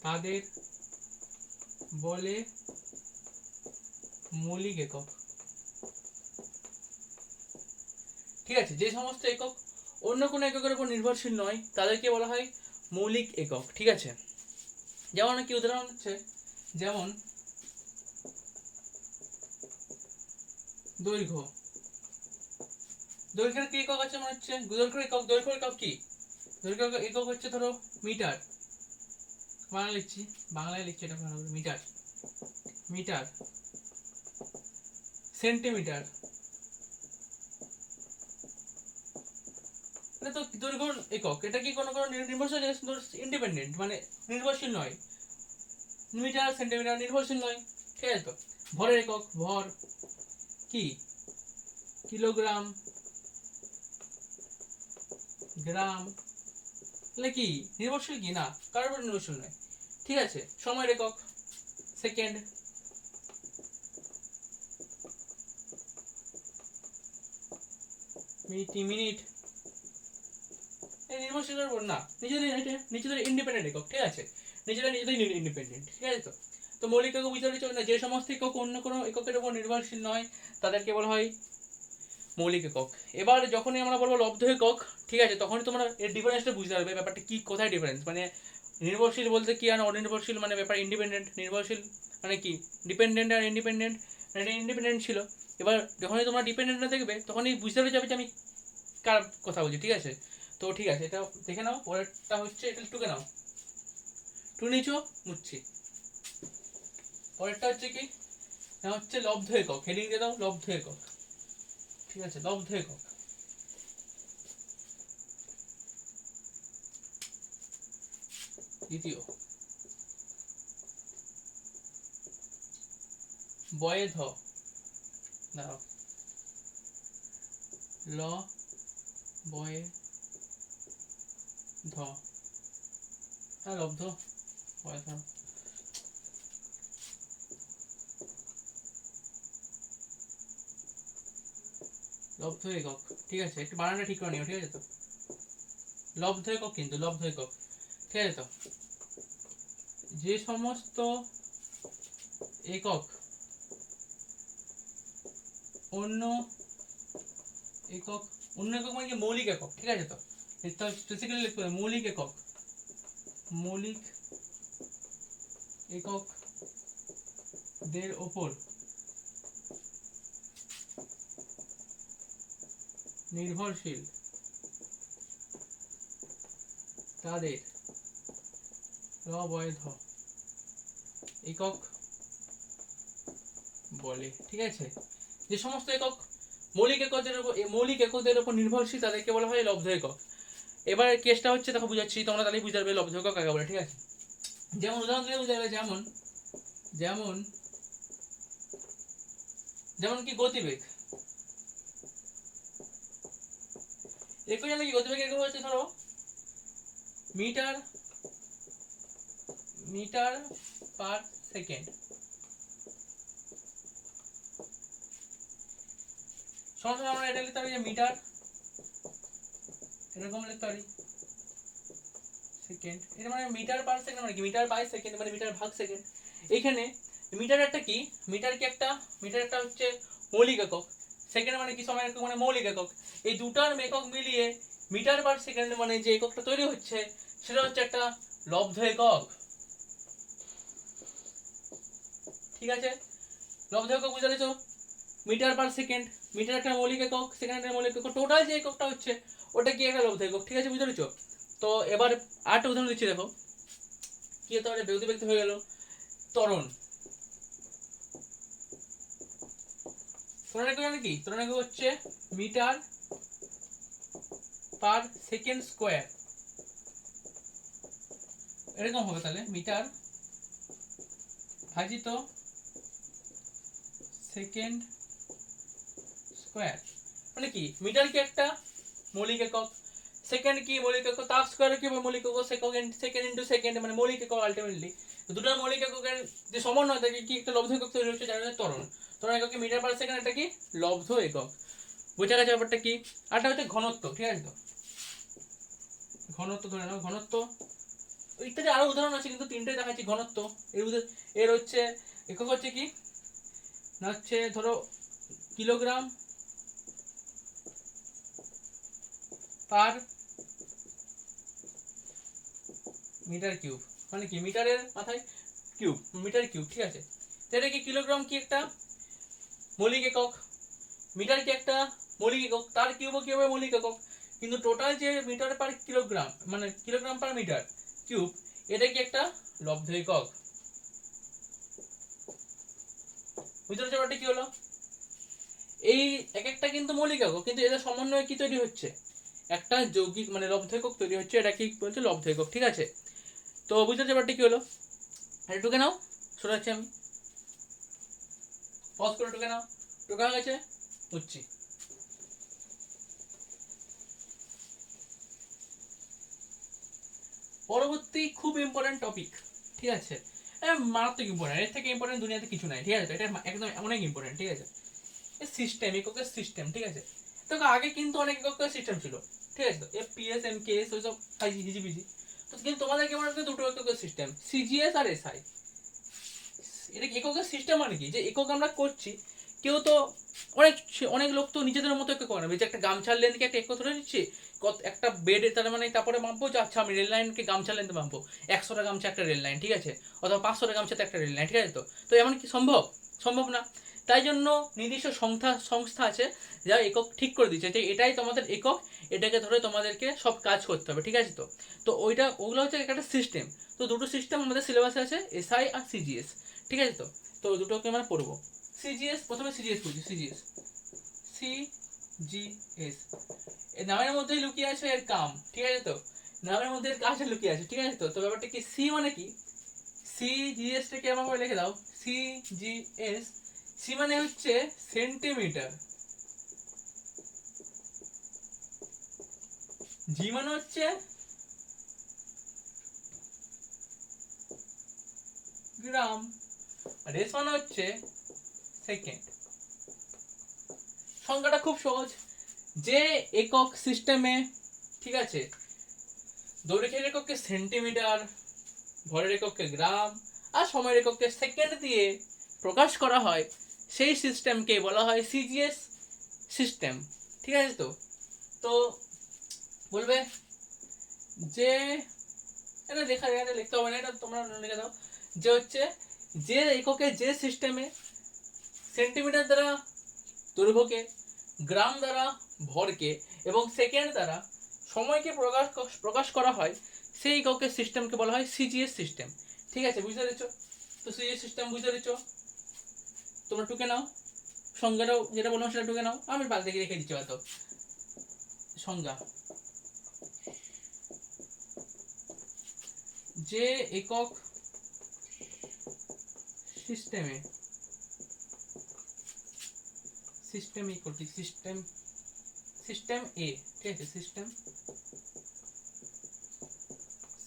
তাদের বলে মৌলিক একক, ঠিক আছে। যে সমস্ত একক অন্য কোনো এককের উপর নির্ভরশীল নয় তাদেরকে বলা হয় মৌলিক একক, ঠিক আছে। যেমন কি উদাহরণ হচ্ছে, যেমন দৈর্ঘ্য, দৈর্ঘ্যের কি একক আছে, মনে হচ্ছে দৈর্ঘ্যের একক, দৈর্ঘ্যের একক কি, দৈর্ঘ্যের একক হচ্ছে ধরো মিটার, বাংলা লিখছি, বাংলায় লিখছি এটা ভালো করে, মিটার, মিটার, সেন্টিমিটার, এটা তো দৈর্ঘ্য একক, এটা কি কোনো নির্ভরশীল, ইন্ডিপেন্ডেন্ট মানে নির্ভরশীল নয়, মিটার সেন্টিমিটার নির্ভরশীল নয়, ঠিক আছে। তো ভরের একক, ভর কি কিলোগ্রাম, গ্রাম, তাহলে কি নির্ভরশীল কি না, কারোর উপর নির্ভরশীল নয়, ঠিক আছে। সময়ের একক সেকেন্ড, মিনিট, এই নির্ভরশীলের উপর না, নিজেদের ইন্ডিপেন্ডেন্ট একক, ঠিক আছে, নিজেদের ইন্ডিপেন্ডেন্ট, ঠিক আছে। তো তো মৌলিক একক বুঝতে পেরেছো না, যে সমস্ত একক অন্য কোনো এককের উপর নির্ভরশীল নয় তাদেরকে বলা হয় মৌলিক একক। এবার যখনই আমরা বলবো লব্ধ একক, ঠিক আছে, তখনই তোমরা এর ডিফারেন্সটা বুঝতে পারবে, ব্যাপারটা কি, কোথায় ডিফারেন্স, মানে নির্ভরশীল বলতে কি আর অনির্ভরশীল মানে ব্যাপার, ইন্ডিপেন্ডেন্ট নির্ভরশীল মানে কি, ডিপেন্ডেন্ট আর ইন্ডিপেন্ডেন্ট, এটা ইন্ডিপেন্ডেন্ট ছিল। এবার যখনই তোমরা ডিপেন্ডেন্টটা দেখবে তখনই বুঝতে পেরে যাবে যে আমি কার কথা বলছি, ঠিক আছে। তো ঠিক আছে, এটা দেখে নাও। পরেরটা হচ্ছে, এটা টুকে নাও, টু নিচো মুচ্ছি। পরেরটা হচ্ছে কি না, হচ্ছে লব্ধ একক, হেডিং দিয়ে দাও লব্ধ একক, ঠিক আছে, লব্ধ একক। দ্বিতীয় বয়ে ধ, দাঁড়াও, ল বয়ে ধ, হ্যাঁ লব্ধ বয়ে ধ, লব্ধ একক, ঠিক আছে, একটু বানানটা ঠিক করে নিও, ঠিক আছে। তো লব্ধ একক, কিন্তু লব্ধ একক, ঠিক আছে। তো যে সমস্ত একক অন্য একক, অন্য একক মানে কি মৌলিক একক, ঠিক আছে। তো এটা স্পেসিফিক্যালি লিখতে হবে মৌলিক একক, মৌলিক একক দের ওপর নির্ভরশীল তাদের অবৈধ একক বলে, ঠিক আছে। যে সমস্ত একক মৌলিক এককদের উপর নির্ভরশীল তাদেরকে বলা হয় লব্ধ একক। এবার কেসটা হচ্ছে, দেখো বুঝাচ্ছি, তোমরা তাহলে বুঝতে পারবে লব্ধ একক কাকে বলে, ঠিক আছে। যেমন উদাহরণ দিলে বুঝতে পারবে, যেমন যেমন যেমন কি গতিবেগ, একক জানো কি গতিবেগ একক হচ্ছে, ধরো মিটার মিটার পার সেকেন্ড, সরাসরি আমরা এটা লিখতে পারি যে মিটার, এরকম লিখতে পারি সেকেন্ড, এটা মানে মিটার পার সেকেন্ড মানে কি মিটার বাই সেকেন্ড মানে মিটার ভাগ সেকেন্ড। এইখানে মিটার একটা কি, মিটার একটা হচ্ছে মৌলিক একক, সেকেন্ড মানে কি সময় একক মানে মৌলিক একক। এই দুটার একক মিলিয়ে মিটার পার সেকেন্ড মানে যে এককটা তৈরি হচ্ছে সেটা হচ্ছে একটা লব্ধ একক, ঠিক আছে। লব্ধ একক বুঝতে পেরেছো, মিটার পার সেকেন্ড, মিটার একটা মৌলিক একক, সেকেন্ড একটা মৌলিক একক, টোটাল যে এককটা হচ্ছে ওটা কি একটা লব্ধ একক, ঠিক আছে, বুঝতে পেরেছো। তো এবার আরেকটা উদাহরণ দিচ্ছি, দেখো কি হতে পারে, ব্যক্তি ব্যক্তি হয়ে গেল ত্বরণ, ত্বরণ একক জানো কি, ত্বরণ একক হচ্ছে মিটার পার সেকেন্ড স্কোয়ার, এরকম হবে তাহলে মিটার ভাজিত সেকেন্ড স্কোয়ার, মানে কি মিটার কি একটা মৌলিক একক, সেকেন্ড কি মৌলিক একক, তার স্কোয়ার কি মৌলিক একক, সেকেন্ড ইনটু সেকেন্ড মানে মৌলিক একক আলটিমেটলি। দুটো মৌলিক এককের যে সমন্বয় থাকে কি একটা লব্ধ একক তৈরি হচ্ছে, যার ত্বরণ, ত্বরণ একক কি মিটার পার সেকেন্ড, এটা কি লব্ধ একক, বোঝা গেছে ব্যাপারটা কি। আরটা হচ্ছে ঘনত্ব, ঠিক আছে। তো ঘনত্ব ধরে নাও, ঘনত্ব ইত্যাদি আরো উদাহরণ আছে, কিন্তু তিনটাই দেখাচ্ছি। ঘনত্ব এর হচ্ছে একক হচ্ছে কি না, হচ্ছে ধরো কিলোগ্রাম পার মিটার কিউব, মানে কি মিটারের মাথায় কিউব, মিটার কিউব, ঠিক আছে। এটা কি কিলোগ্রাম কি একটা মৌলিক একক, মিটার কি একটা মৌলিক একক, তার কিউবও কি হবে মৌলিক একক, কিন্তু টোটাল যে মিটার পার কিলোগ্রাম মানে কিলোগ্রাম পার মিটার কিউব, এটা কি একটা লব্ধ একক, বুঝতে পারছো ব্যাপারটা কি হলো। এই এক একটা কিন্তু মৌলিক একক, কিন্তু এদের সমন্বয়ে কি তৈরি হচ্ছে, একটা যৌগিক মানে লব্ধ একক তৈরি হচ্ছে, এটা কি বলছে লব্ধ একক। ঠিক আছে, তো বুঝতে ব্যাপারটা কি হলো, এটা টুকে নাও, সরাচ্ছি আমি, পজ করে টুকে নাও, টুকা হয়ে গেছে, বুঝছি। পরবর্তী খুব ইম্পর্টেন্ট টপিক, ঠিক আছে, মারাত্মক ইম্পর্টেন্ট, এর থেকে ইম্পর্টেন্ট দুনিয়াতে কিছু নাই। ঠিক আছে, এটা একদম অনেক ইম্পর্টেন্ট। ঠিক আছে, সিস্টেম, এককের সিস্টেম। ঠিক আছে, তো আগে কিন্তু অনেক এককের সিস্টেম ছিল। ঠিক আছে, তো এফপিএস এমকেএস ওইসব হিজিবিজি, তো কিন্তু তোমাদের কেমন দুটো এককের সিস্টেম, সিজিএস আর এসআই। এটা এককের সিস্টেম মানে কি, যে একক আমরা করছি, কেউ তো অনেক অনেক লোক তো নিজেদের মতো একক বানাবে, যে একটা গামছার লেনকে একটা একক ধরে নিচ্ছি, একটা বেডে, তার মানে তারপরে মাপবো যে আচ্ছা আমি রেল লাইনকে গামছা লেনতে মাপবো, 100টা গামছা একটা রেল লাইন। ঠিক আছে, অথবা 500টা গামছাতে একটা রেল লাইন। ঠিক আছে, তো এমন কি সম্ভব? সম্ভব না। তাই জন্য নির্দিষ্ট সংস্থা আছে যা একক ঠিক করে দিচ্ছে যে এটাই তোমাদের একক, এটাকে ধরে তোমাদেরকে সব কাজ করতে হবে। ঠিক আছে, তো তো ওগুলো হচ্ছে একটা সিস্টেম। তো দুটো সিস্টেম আমাদের সিলেবাসে আছে, এসআই আর সিজিএস। ঠিক আছে, তো তো দুটোকে আমরা পড়বো। সিজিএস, প্রথমে সিজিএস পড়ছি, সিজিএস, সিজিএস, এর নামের মধ্যেই লুকিয়ে আছে এর কাম। ঠিক আছে, তো নামের মধ্যে এর কাজটা লুকিয়ে আছে। ঠিক আছে, তো ব্যাপারটা কি, সি মানে কি, সিজিএস টাকে আমাকে লিখে দাও, সিজিএস, সি মানে হচ্ছে সেন্টিমিটার, জি মানে হচ্ছে গ্রাম, আর এস মানে হচ্ছে সেকেন্ড। সংখ্যাটা খুব সহজ, যে একক সিস্টেমে, ঠিক আছে, দৈর্ঘ্যের এককে সেন্টিমিটার, ভরের এককে গ্রাম, আর সময়ের এককে সেকেন্ড দিয়ে প্রকাশ করা হয়, সেই সিস্টেমকে বলা হয় সিজিএস সিস্টেম। ঠিক আছে, তো তো বলবে যে এটা লেখা যায়, লিখতে হবে না, এটা তোমরা লিখে দাও, যে হচ্ছে যে এককে, যে সিস্টেমে সেন্টিমিটার দ্বারা দৈর্ঘ্যকে, গ্রাম দ্বারা ভরকে, এবং সেকেন্ড দ্বারা সময়কে প্রকাশ করা হয়, সেই এককের সিস্টেমকে বলা হয় সিজিএস সিস্টেম। ঠিক আছে, বুঝতে পেরেছো? তো সিজিএস সিস্টেম বুঝতে পেরেছো, তোমরা টুকে নাও, সংজ্ঞাটাও যেটা বললাম সেটা টুকে নাও, আমি বাদ থেকে রেখে দিচ্ছি হয়তো। সংজ্ঞা, যে একক সিস্টেমে, সিস্টেম সিস্টেম, সিস্টেম এ, ঠিক আছে,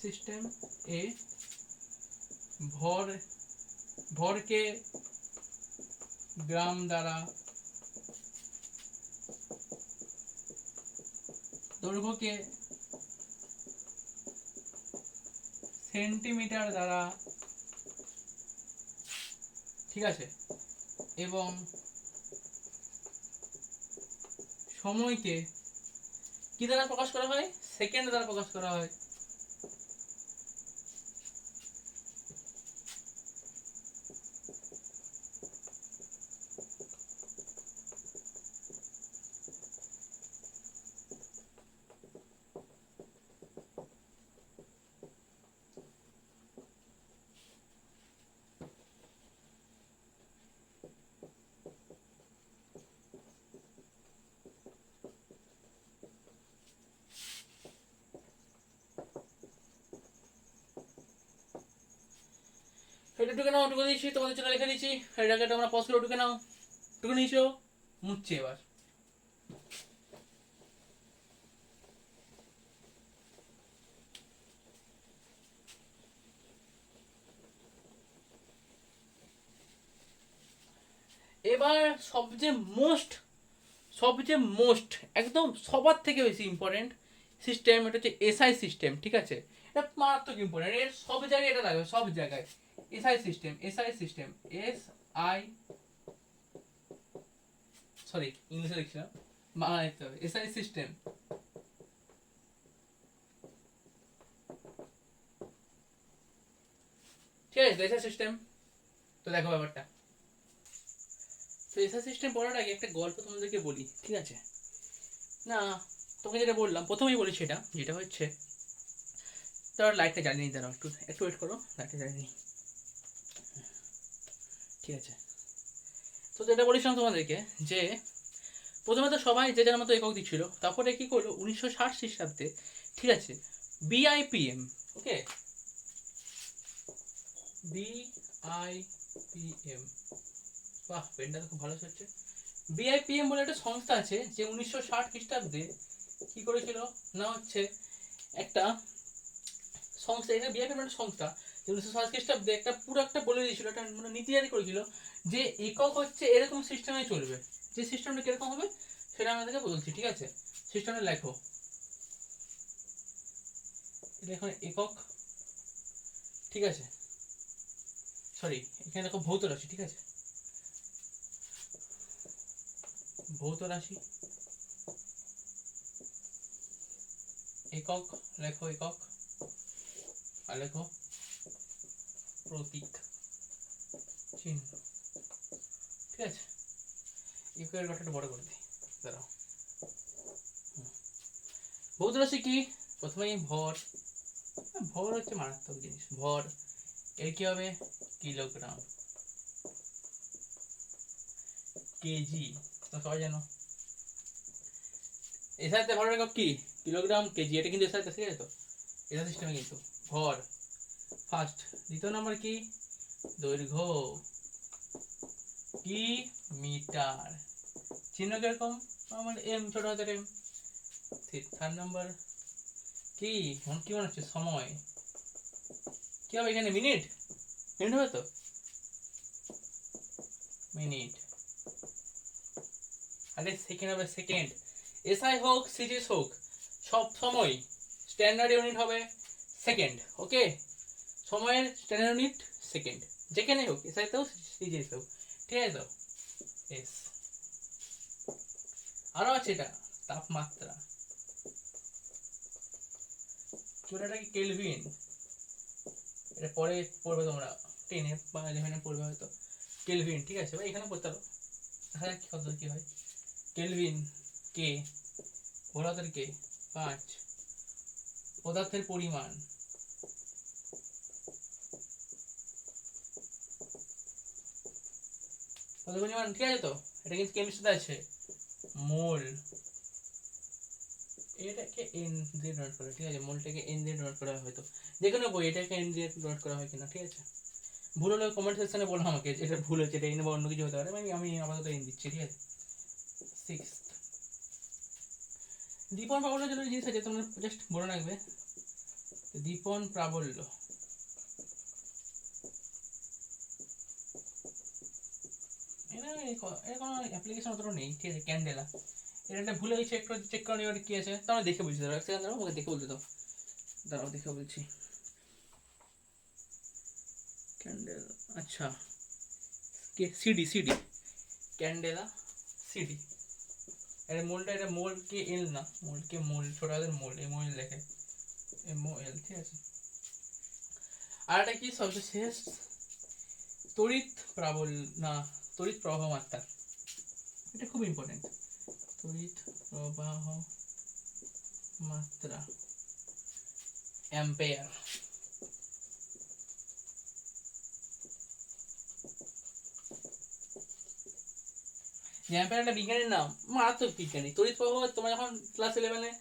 সিস্টেম এ ভরকে গ্রাম দ্বারা, দৈর্ঘ্যকে সেন্টিমিটার দ্বারা, ঠিক আছে, এবং সময়কে কি দ্বারা প্রকাশ করা হয়, সেকেন্ড দ্বারা প্রকাশ করা হয়। এটা টুকে নাও, টুকে দিয়েছি তোমাদের জন্য, লিখে দিয়েছি, এটাকে তোমরা পজ করে টুকে নাও, টুকে নিয়েছো, মুছছে এবার। এবার সবচেয়ে মোস্ট একদম সবার থেকে বেশি ইম্পর্টেন্ট সিস্টেম, এটা হচ্ছে এসআই সিস্টেম। ঠিক আছে, এটা মারাত্মক ইম্পর্টেন্ট, এর সব জায়গায় এটা লাগবে, সব জায়গায়। এসআই সিস্টেম, এসআই, সরি ইংলিশে লিখছিলাম, বাংলা লিখতে হবে, এসআই সিস্টেম। ঠিক আছে, এসআই সিস্টেম, তো দেখো ব্যাপারটা, তো এসআই সিস্টেম পড়ার আগে একটা গল্প তোমাদেরকে বলি। ঠিক আছে, না তোকে যেটা বললাম প্রথমেই বলি, সেটা যেটা হচ্ছে, তোর লাইটটা জ্বালিয়ে নিতে দাঁড়াও, একটু একটু ওয়েট করো, লাইটটা জ্বালিয়ে নিই। ঠিক আছে, তো যেটা বলেছিলাম তোমাদেরকে, যে প্রথমে তো সবাই যে যার মতো একক দিচ্ছিল, তারপরে কি করলো 1960 খ্রিস্টাব্দে, ঠিক আছে, বিআইপিএম, ওকে, বিআইপিএম, বাহ পেনটা তো খুব ভালো হচ্ছে। বিআইপিএম বলে একটা সংস্থা আছে যে 1960 খ্রিস্টাব্দে কি করেছিল না হচ্ছে একটা সংস্থা, এটা বিআইপিএম একটা সংস্থা যে 1960 খ্রিস্টাব্দে একটা পুরো একটা বলে দিয়েছিল, একটা মানে নীতি জারি করেছিল যে একক হচ্ছে এরকম সিস্টেমে চলবে। যে সিস্টেমটা কিরকম হবে সেটা আমাদেরকে বলছি, ঠিক আছে। সিস্টেমটা লেখো, দেখো একক, ঠিক আছে, সরি এখানে দেখো ভৌত রাশি, ঠিক আছে, ভৌত রাশি, একক লেখো, একক আর লেখো প্রতীক চিহ্ন, ঠিক আছে। ইকুয়াল কথাটা বড় করে দিই, দাঁড়াও। ভৌত রাশি কি, প্রথমেই ভর, ভর হচ্ছে মারাত্মক জিনিস, ভর এর কি হবে কিলোগ্রাম, কেজি, তো সবাই জানো এর সাথে ভরের একক কি কিলোগ্রাম, কেজি, এটা কিন্তু এর সাথে ঠিক আছে, তো এটা সিস্টেমে কিন্তু ভর ফার্স্ট। দ্বিতীয় নম্বর কি দৈর্ঘ্য, কি মিটার, চিহ্ন কিরকম আমার এম, ছোট হাতের এম। থার্ড নম্বর কি কি মনে হচ্ছে সময়, কি হবে এখানে মিনিট, মিনিট হবে তো, মিনিট, আরে সেকেন্ড হবে সেকেন্ড, এসআই হোক সিজিএস হোক সব সময় স্ট্যান্ডার্ড ইউনিট হবে সেকেন্ড, ওকে, সময়ের স্ট্যান্ডার্ড ইউনিট সেকেন্ড, যেখানে হোক এসআই তেও সিজিএস হোক, ঠিক আছে তো। এস আরো আছে এটা তাপমাত্রা, এটা কি কেলভিন, এটা পরে পড়বে তোমরা 10 বা 11 পড়বে হয়তো, কেলভিন, ঠিক আছে ভাই, এখানে পড়তে পারো, দেখা যাক কত কি হয়। কেলভিন কে, ঘোরাতের কে 5, পদার্থের পরিমাণ, কত পরিমাণ, ঠিক আছে তো, এটা কিন্তু কেমিস্ট্রিতে আছে, মোল, এটাকে এন দিয়ে নোট করা, ঠিক আছে, মোলটাকে এন দিয়ে নোট করা হয় হয়তো, যে কোনো বই এটাকে এন দিয়ে নোট করা হয় কিনা, ঠিক আছে। ভুল হলে কমেন্ট সেকশনে বলো আমাকে এটা ভুল হচ্ছে, এটা এন বা অন্য কিছু হতে পারে, আমি আপাতত এন দিচ্ছি, ঠিক আছে। সিক্স দীপন প্রাবল্য যেন জিনিস আছে তোমরা জাস্ট মনে রাখবে, দীপন প্রাবল্য, এর কোনো অ্যাপ্লিকেশন অতটা নেই, ঠিক আছে। ক্যান্ডেলা, এটা একটা ভুলে গেছি, একটু চেক করে নিও কি আছে, তোমরা দেখে বলছি, দাঁড়াও এক সেকেন্ড, দাঁড়াও আমাকে দেখে বলতে দাও, দাঁড়াও দেখে বলছি। ক্যান্ডেল, আচ্ছা সিডি, সিডি ক্যান্ডেলা সিডি, এটা মোলটা, এটা মোল কে এল না, মোল কে মোল, ছোট হাতের মোল, এম ও এল লেখে, এম ও এল, ঠিক আছে। আর এটা কি সবচেয়ে শেষ, তড়িৎ প্রাবল্য না, তড়িৎ প্রবাহ মাত্রা, এটা খুব ইম্পর্টেন্ট, তড়িৎ প্রবাহ মাত্রা অ্যাম্পেয়ার, অ্যাম্পেয়ার একটা বিজ্ঞানীর নাম, মারাত্মক বিজ্ঞানী। তড়িৎ প্রবাহ তোমরা যখন ক্লাস 11-এ,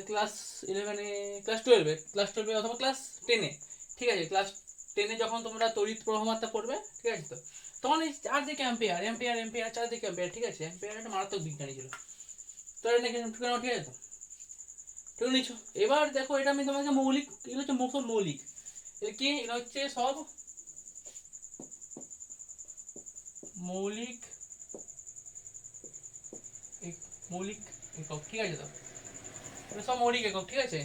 ক্লাস 11-এ, ক্লাস 12-এ অথবা ক্লাস 10-এ, ঠিক আছে, ক্লাস 10-এ যখন তোমরা তড়িৎ প্রবাহ মাত্রা পড়বে, ঠিক আছে তো, তখন এই চারদিকে অ্যাম্পেয়ার, অ্যাম্পেয়ার, অ্যাম্পেয়ার, চারদিকে অ্যাম্পেয়ার, ঠিক আছে। অ্যাম্পেয়ার একটা মারাত্মক বিজ্ঞানী ছিল, তো এটা নাকি ঠিক আছে তো, ঠিক নিচ্ছ। এবার দেখো এটা আমি তোমাকে মৌলিক, এগুলো হচ্ছে সব মৌলিক, এর কি এগুলো হচ্ছে সব মৌলিক, মৌলিক একক, ঠিক আছে তো, এটা সব মৌলিক একক, ঠিক আছে,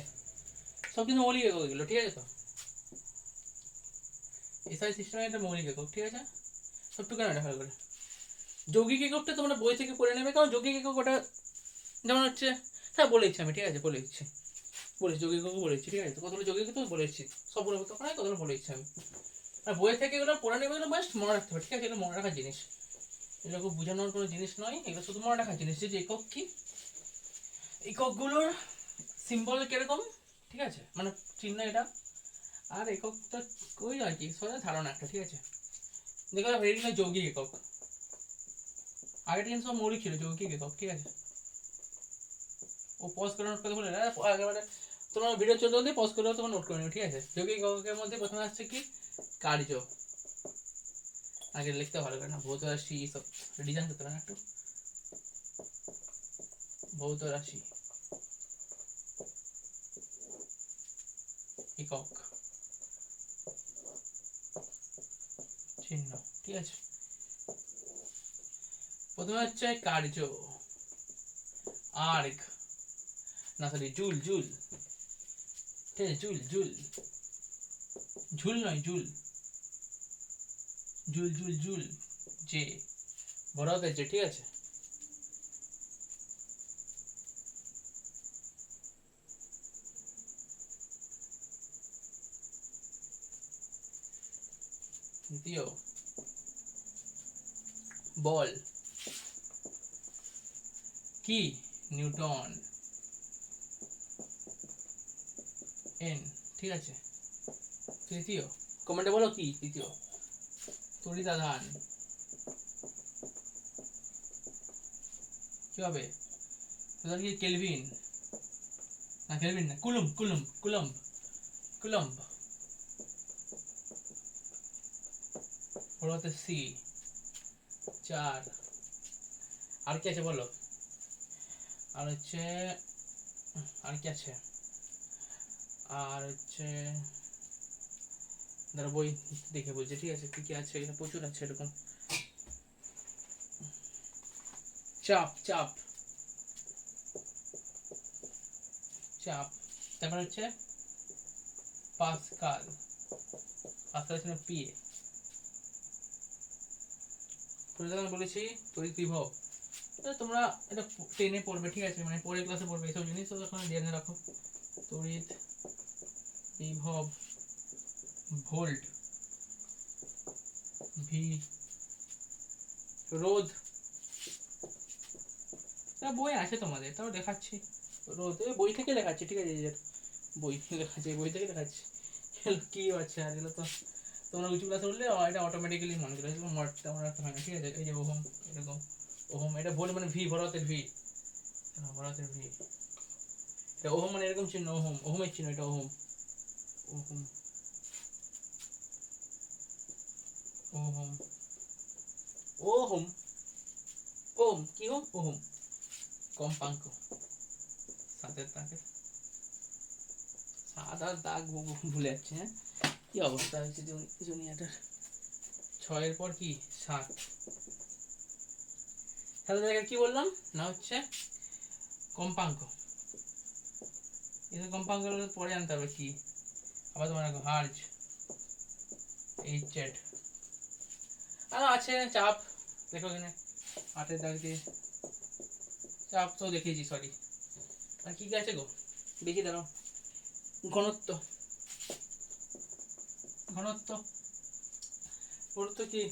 সব কিন্তু মৌলিক একক এগুলো, ঠিক আছে তো। এসআই সিস্টেমে একটা মৌলিক একক, ঠিক আছে, সবটুকু না ভালো করে। যৌগিক এককটা তোমরা বই থেকে পড়ে নেবে, কারণ যৌগিক একক ওটা যেমন হচ্ছে, হ্যাঁ বলে দিচ্ছি আমি, ঠিক আছে, বলে দিচ্ছি, বলেছি যৌগিক একক বলেছি, ঠিক আছে, কতগুলো যৌগিক একক বলে দিচ্ছি, সব বলে করতে পারে, কতগুলো বলে দিচ্ছি আমি। আর বই থেকে এগুলো পড়ে নেবে, এগুলো বেস্ট মনে রাখতে হবে, ঠিক আছে, এগুলো মনে রাখার জিনিস, এগুলো খুব বোঝানোর কোনো জিনিস নয়, এগুলো শুধু মনে রাখার জিনিস, যে একক কি, এককগুলোর সিম্বল কিরকম, ঠিক আছে, মানে চিহ্ন এটা, আর এককটা ওই আর কি সোজা ধারণা একটা, ঠিক আছে। দেখো ভেরিয়েবল যৌগিক একক, আগেটা কিন্তু সব মৌলিক ছিল, যৌগিক একক, ঠিক আছে। ও পজ করে নোট করে বলে একেবারে তোমার ভিডিও চলতে চলতে পজ করে তোমার নোট করে নেবে, ঠিক আছে। যৌগিক এককের মধ্যে প্রথমে আসছে কি কার্য, আগে লিখতে ভালো করে না, ভৌত রাশি সব ডিজাইন করতে না একটু, ভৌত রাশি একক চিহ্ন, ঠিক আছে। প্রথমে হচ্ছে কার্য, আর্গ না সরি জুল, জুল, ঠিক আছে, জুল জুল, ঝুল নয় জুল, জুল জুল জুল, যে বড় হাতের যে, ঠিক আছে। দ্বিতীয় বল, কি নিউটন, এন, ঠিক আছে। তৃতীয় কমেন্টে বলো কি তৃতীয়, তড়িতাধান, কি হবে কি কেলভিন না, কেলভিন না, কুলুম, কুলুম, কুলম্ব, কুলম্ব, বলতে সি। 4 আর কি আছে বলো, আর হচ্ছে আর কি আছে, আর হচ্ছে দাঁড়া বই দেখে বলছি, ঠিক আছে, কি কি আছে, এখানে প্রচুর আছে এরকম। চাপ, চাপ, চাপ, তারপর হচ্ছে পাস্কাল, পাস্কাল হচ্ছে পিএ। বলেছি তড়িৎ বিভব, তোমরা এটা টেনে পড়বে, ঠিক আছে, মানে পরের ক্লাসে পড়বে এইসব জিনিস, তো তখন জেনে রাখো। তড়িৎ বিভব, ভোল্ট, ভি, রোধ, বই আছে তোমাদের, তাও দেখাচ্ছি, রোধ বই থেকে দেখাচ্ছি, ঠিক আছে, বই দেখাচ্ছি, বই থেকে দেখাচ্ছি, কি আছে আর এগুলো তো তোমরা উঁচু ক্লাসে উঠলে এটা অটোমেটিক্যালি মনে করে মনে রাখতে হয় না, ঠিক আছে। এই যে ওহম, এরকম ওহম, এটা ভোল্ট মানে ভি, বড়হাতের ভি, বড়হাতের ভি, এটা ওহম মানে এরকম চিহ্ন, ওহম, ওহমের চিহ্ন, এটা ohm, ohm, ohm, ohm, ohm, কি হোম, ওহম, কম্পাঙ্ক, সাতের দাগে সাত আর দাগ ভুলে যাচ্ছে, হ্যাঁ, কি অবস্থা হয়েছে দুনিয়াটার। 6 পর কি 7, তাহলে দেখে কি বললাম না হচ্ছে কম্পাঙ্ক, এই কম্পাঙ্ক পরে আনতে হবে কি, আবার তোমার হার্জ, এইচ জেড, আর আছে চাপ, দেখো এখানে 8 দাগ দিয়ে চাপ তো দেখিয়েছি, সরি। আর কি কি আছে গো, দেখি দাঁড়াও, ঘনত্ব, ঘনত্ব, ঘনত্ব কি,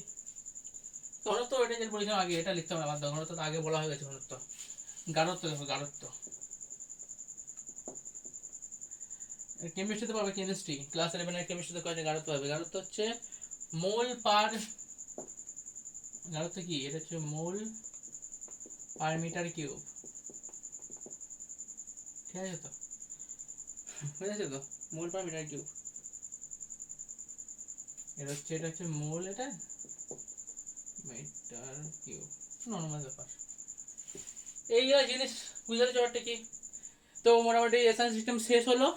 ঘনত্ব এটা যে বলেছিলাম আগে, এটা লিখতে হবে আবার, ঘনত্ব তো আগে বলা হয়ে গেছে, ঘনত্ব। গাঢ়ত্ব, দেখো গাঢ়ত্ব, কেমিস্ট্রিতে পাবে, কেমিস্ট্রি ক্লাস 11 এর কেমিস্ট্রিতে কয়েকটা গাঢ়ত্ব পাবে, গাঢ়ত্ব হচ্ছে মোল পার, গাঢ়ত্ব কি, এটা হচ্ছে মোল পার মিটার কিউব, ঠিক আছে তো, বুঝেছো তো, মোল পার মিটার কিউব, এটা হচ্ছে মোল, এটা মিটার কিউব, নরমাল ব্যাপার। এই জিনিস বুঝতে পারছো ব্যাপারটা কি। তো মোটামুটি এসআই সিস্টেম শেষ হলো,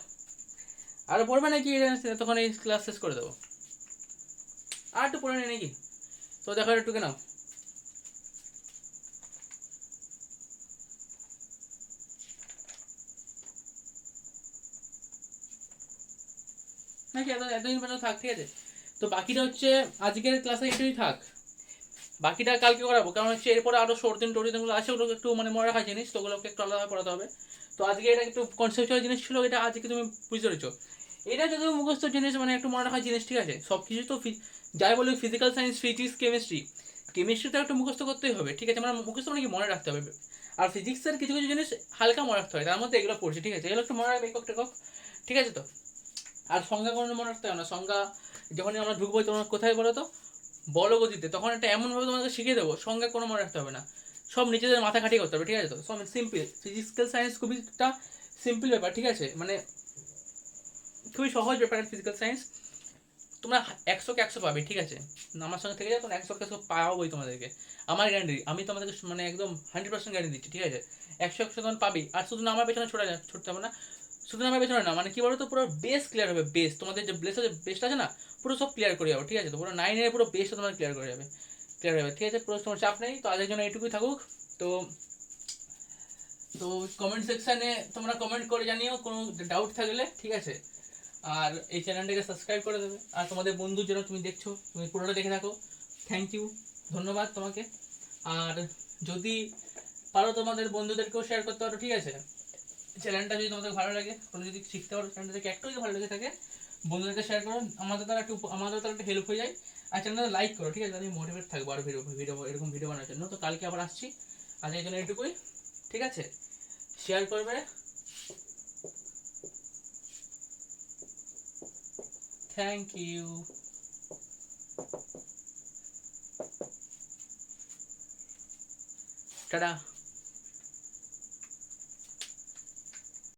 আর পড়বে নাকি তখন এই ক্লাস শেষ করে দেবো, আর একটু পড়ে নেই নাকি, তো দেখো একটু নাও, নাকি এতদিন পর্যন্ত থাক, ঠিক আছে। তো বাকিটা হচ্ছে আজকের ক্লাসে এটাই থাক, বাকিটা কালকে করাবো, কারণ হচ্ছে এরপরে আরো সর্দিন টর্দিনগুলো আছে, ওগুলো একটু মানে মনে রাখা জিনিস, তো ওগুলোকে একটু আলাদাভাবে পড়াতে হবে। তো আজকে এটা একটু কনসেপচুয়াল জিনিস ছিল, এটা আজকে তুমি বুঝতে পেরেছো, এটা যদি মুখস্থ জিনিস মানে একটু মনে রাখার জিনিস, ঠিক আছে। সব কিছু তো যাই বলি ফিজিক্যাল সায়েন্স, ফিজিক্স, কেমিস্ট্রি, কেমিস্ট্রিতে একটু মুখস্থ করতেই হবে, ঠিক আছে, মানে মুখস্থ মানে কি মনে রাখতে হবে, আর ফিজিক্সের কিছু কিছু জিনিস হালকা মনে রাখতে হয়, তার মধ্যে এগুলো পড়ছে, ঠিক আছে, এগুলো একটু মনে রাখবে একক টেকক, ঠিক আছে তো। আর সংজ্ঞা কোনো মনে রাখতে হবে না, সংজ্ঞা যখনই আমরা ঢুকবো তোমার কোথায় বলো তো, বল গতিতে, তখন একটা এমনভাবে তোমাকে শিখিয়ে দেবো, সংজ্ঞা কোনো মনে রাখতে হবে না, সব নিজেদের মাথা খাটিয়ে করতে হবে, ঠিক আছে? তো সব সিম্পল, ফিজিক্যাল সায়েন্স খুবই একটা সিম্পল ব্যাপার, ঠিক আছে? মানে খুবই সহজ ব্যাপার ফিজিক্যাল সায়েন্স। তোমরা 100কে 100 পাবে, ঠিক আছে? আমার সঙ্গে থেকে যাও, তোমরা 100কে 100 পাবোই তোমাদেরকে, আমার গ্যারান্টি। আমি তোমাদেরকে মানে একদম 100% গ্যারান্টি দিচ্ছি, ঠিক আছে? 100 তোমার পাবি। আর শুধু না আমার পেছনে ছুটতে হবে না, শুধু আমার পেছনে না, মানে কি বলতো, পুরো বেস ক্লিয়ার হবে। বেস তোমাদের যে বেসটা আছে না, পুরো সব ক্লিয়ার করে যাবো, ঠিক আছে? তো পুরো 9 এর পুরো বেসটা তোমার ক্লিয়ার করে যাবে, ক্লিয়ার হবে, ঠিক আছে? পুরো তোমার চাপ নেই। তো আজকের জন্য এইটুকুই থাকুক। তো তো কমেন্ট সেকশনে তোমরা কমেন্ট করে জানিও কোনো ডাউট থাকলে, ঠিক আছে? আর এই চ্যানেলটাকে সাবস্ক্রাইব করে দেবে। আর তোমাদের বন্ধুর জন্য তুমি দেখছো, তুমি পুরোটা দেখে থাকো। থ্যাংক ইউ, ধন্যবাদ তোমাকে। আর যদি পারো তোমাদের বন্ধুদেরকেও শেয়ার করতে পারো, ঠিক আছে? চ্যানেলটা যদি তোমাদের ভালো লাগে, কোনো যদি শিখতে পারো চ্যানেলটা থেকে, একটু যদি ভালো লেগে থাকে, বন্ধুদেরকে শেয়ার করো। আমাদের দ্বারা একটু হেল্প হয়ে যায়। আর চ্যানেলটা লাইক করো, ঠিক আছে? আমি মোটিভেট থাকবো আর ভিডিও ভিডিও এরকম ভিডিও বানানোর জন্য। তো কালকে আবার আসছি, আজ এই জন্য এইটুকুই, ঠিক আছে? শেয়ার করবে। Thank you. টাটা।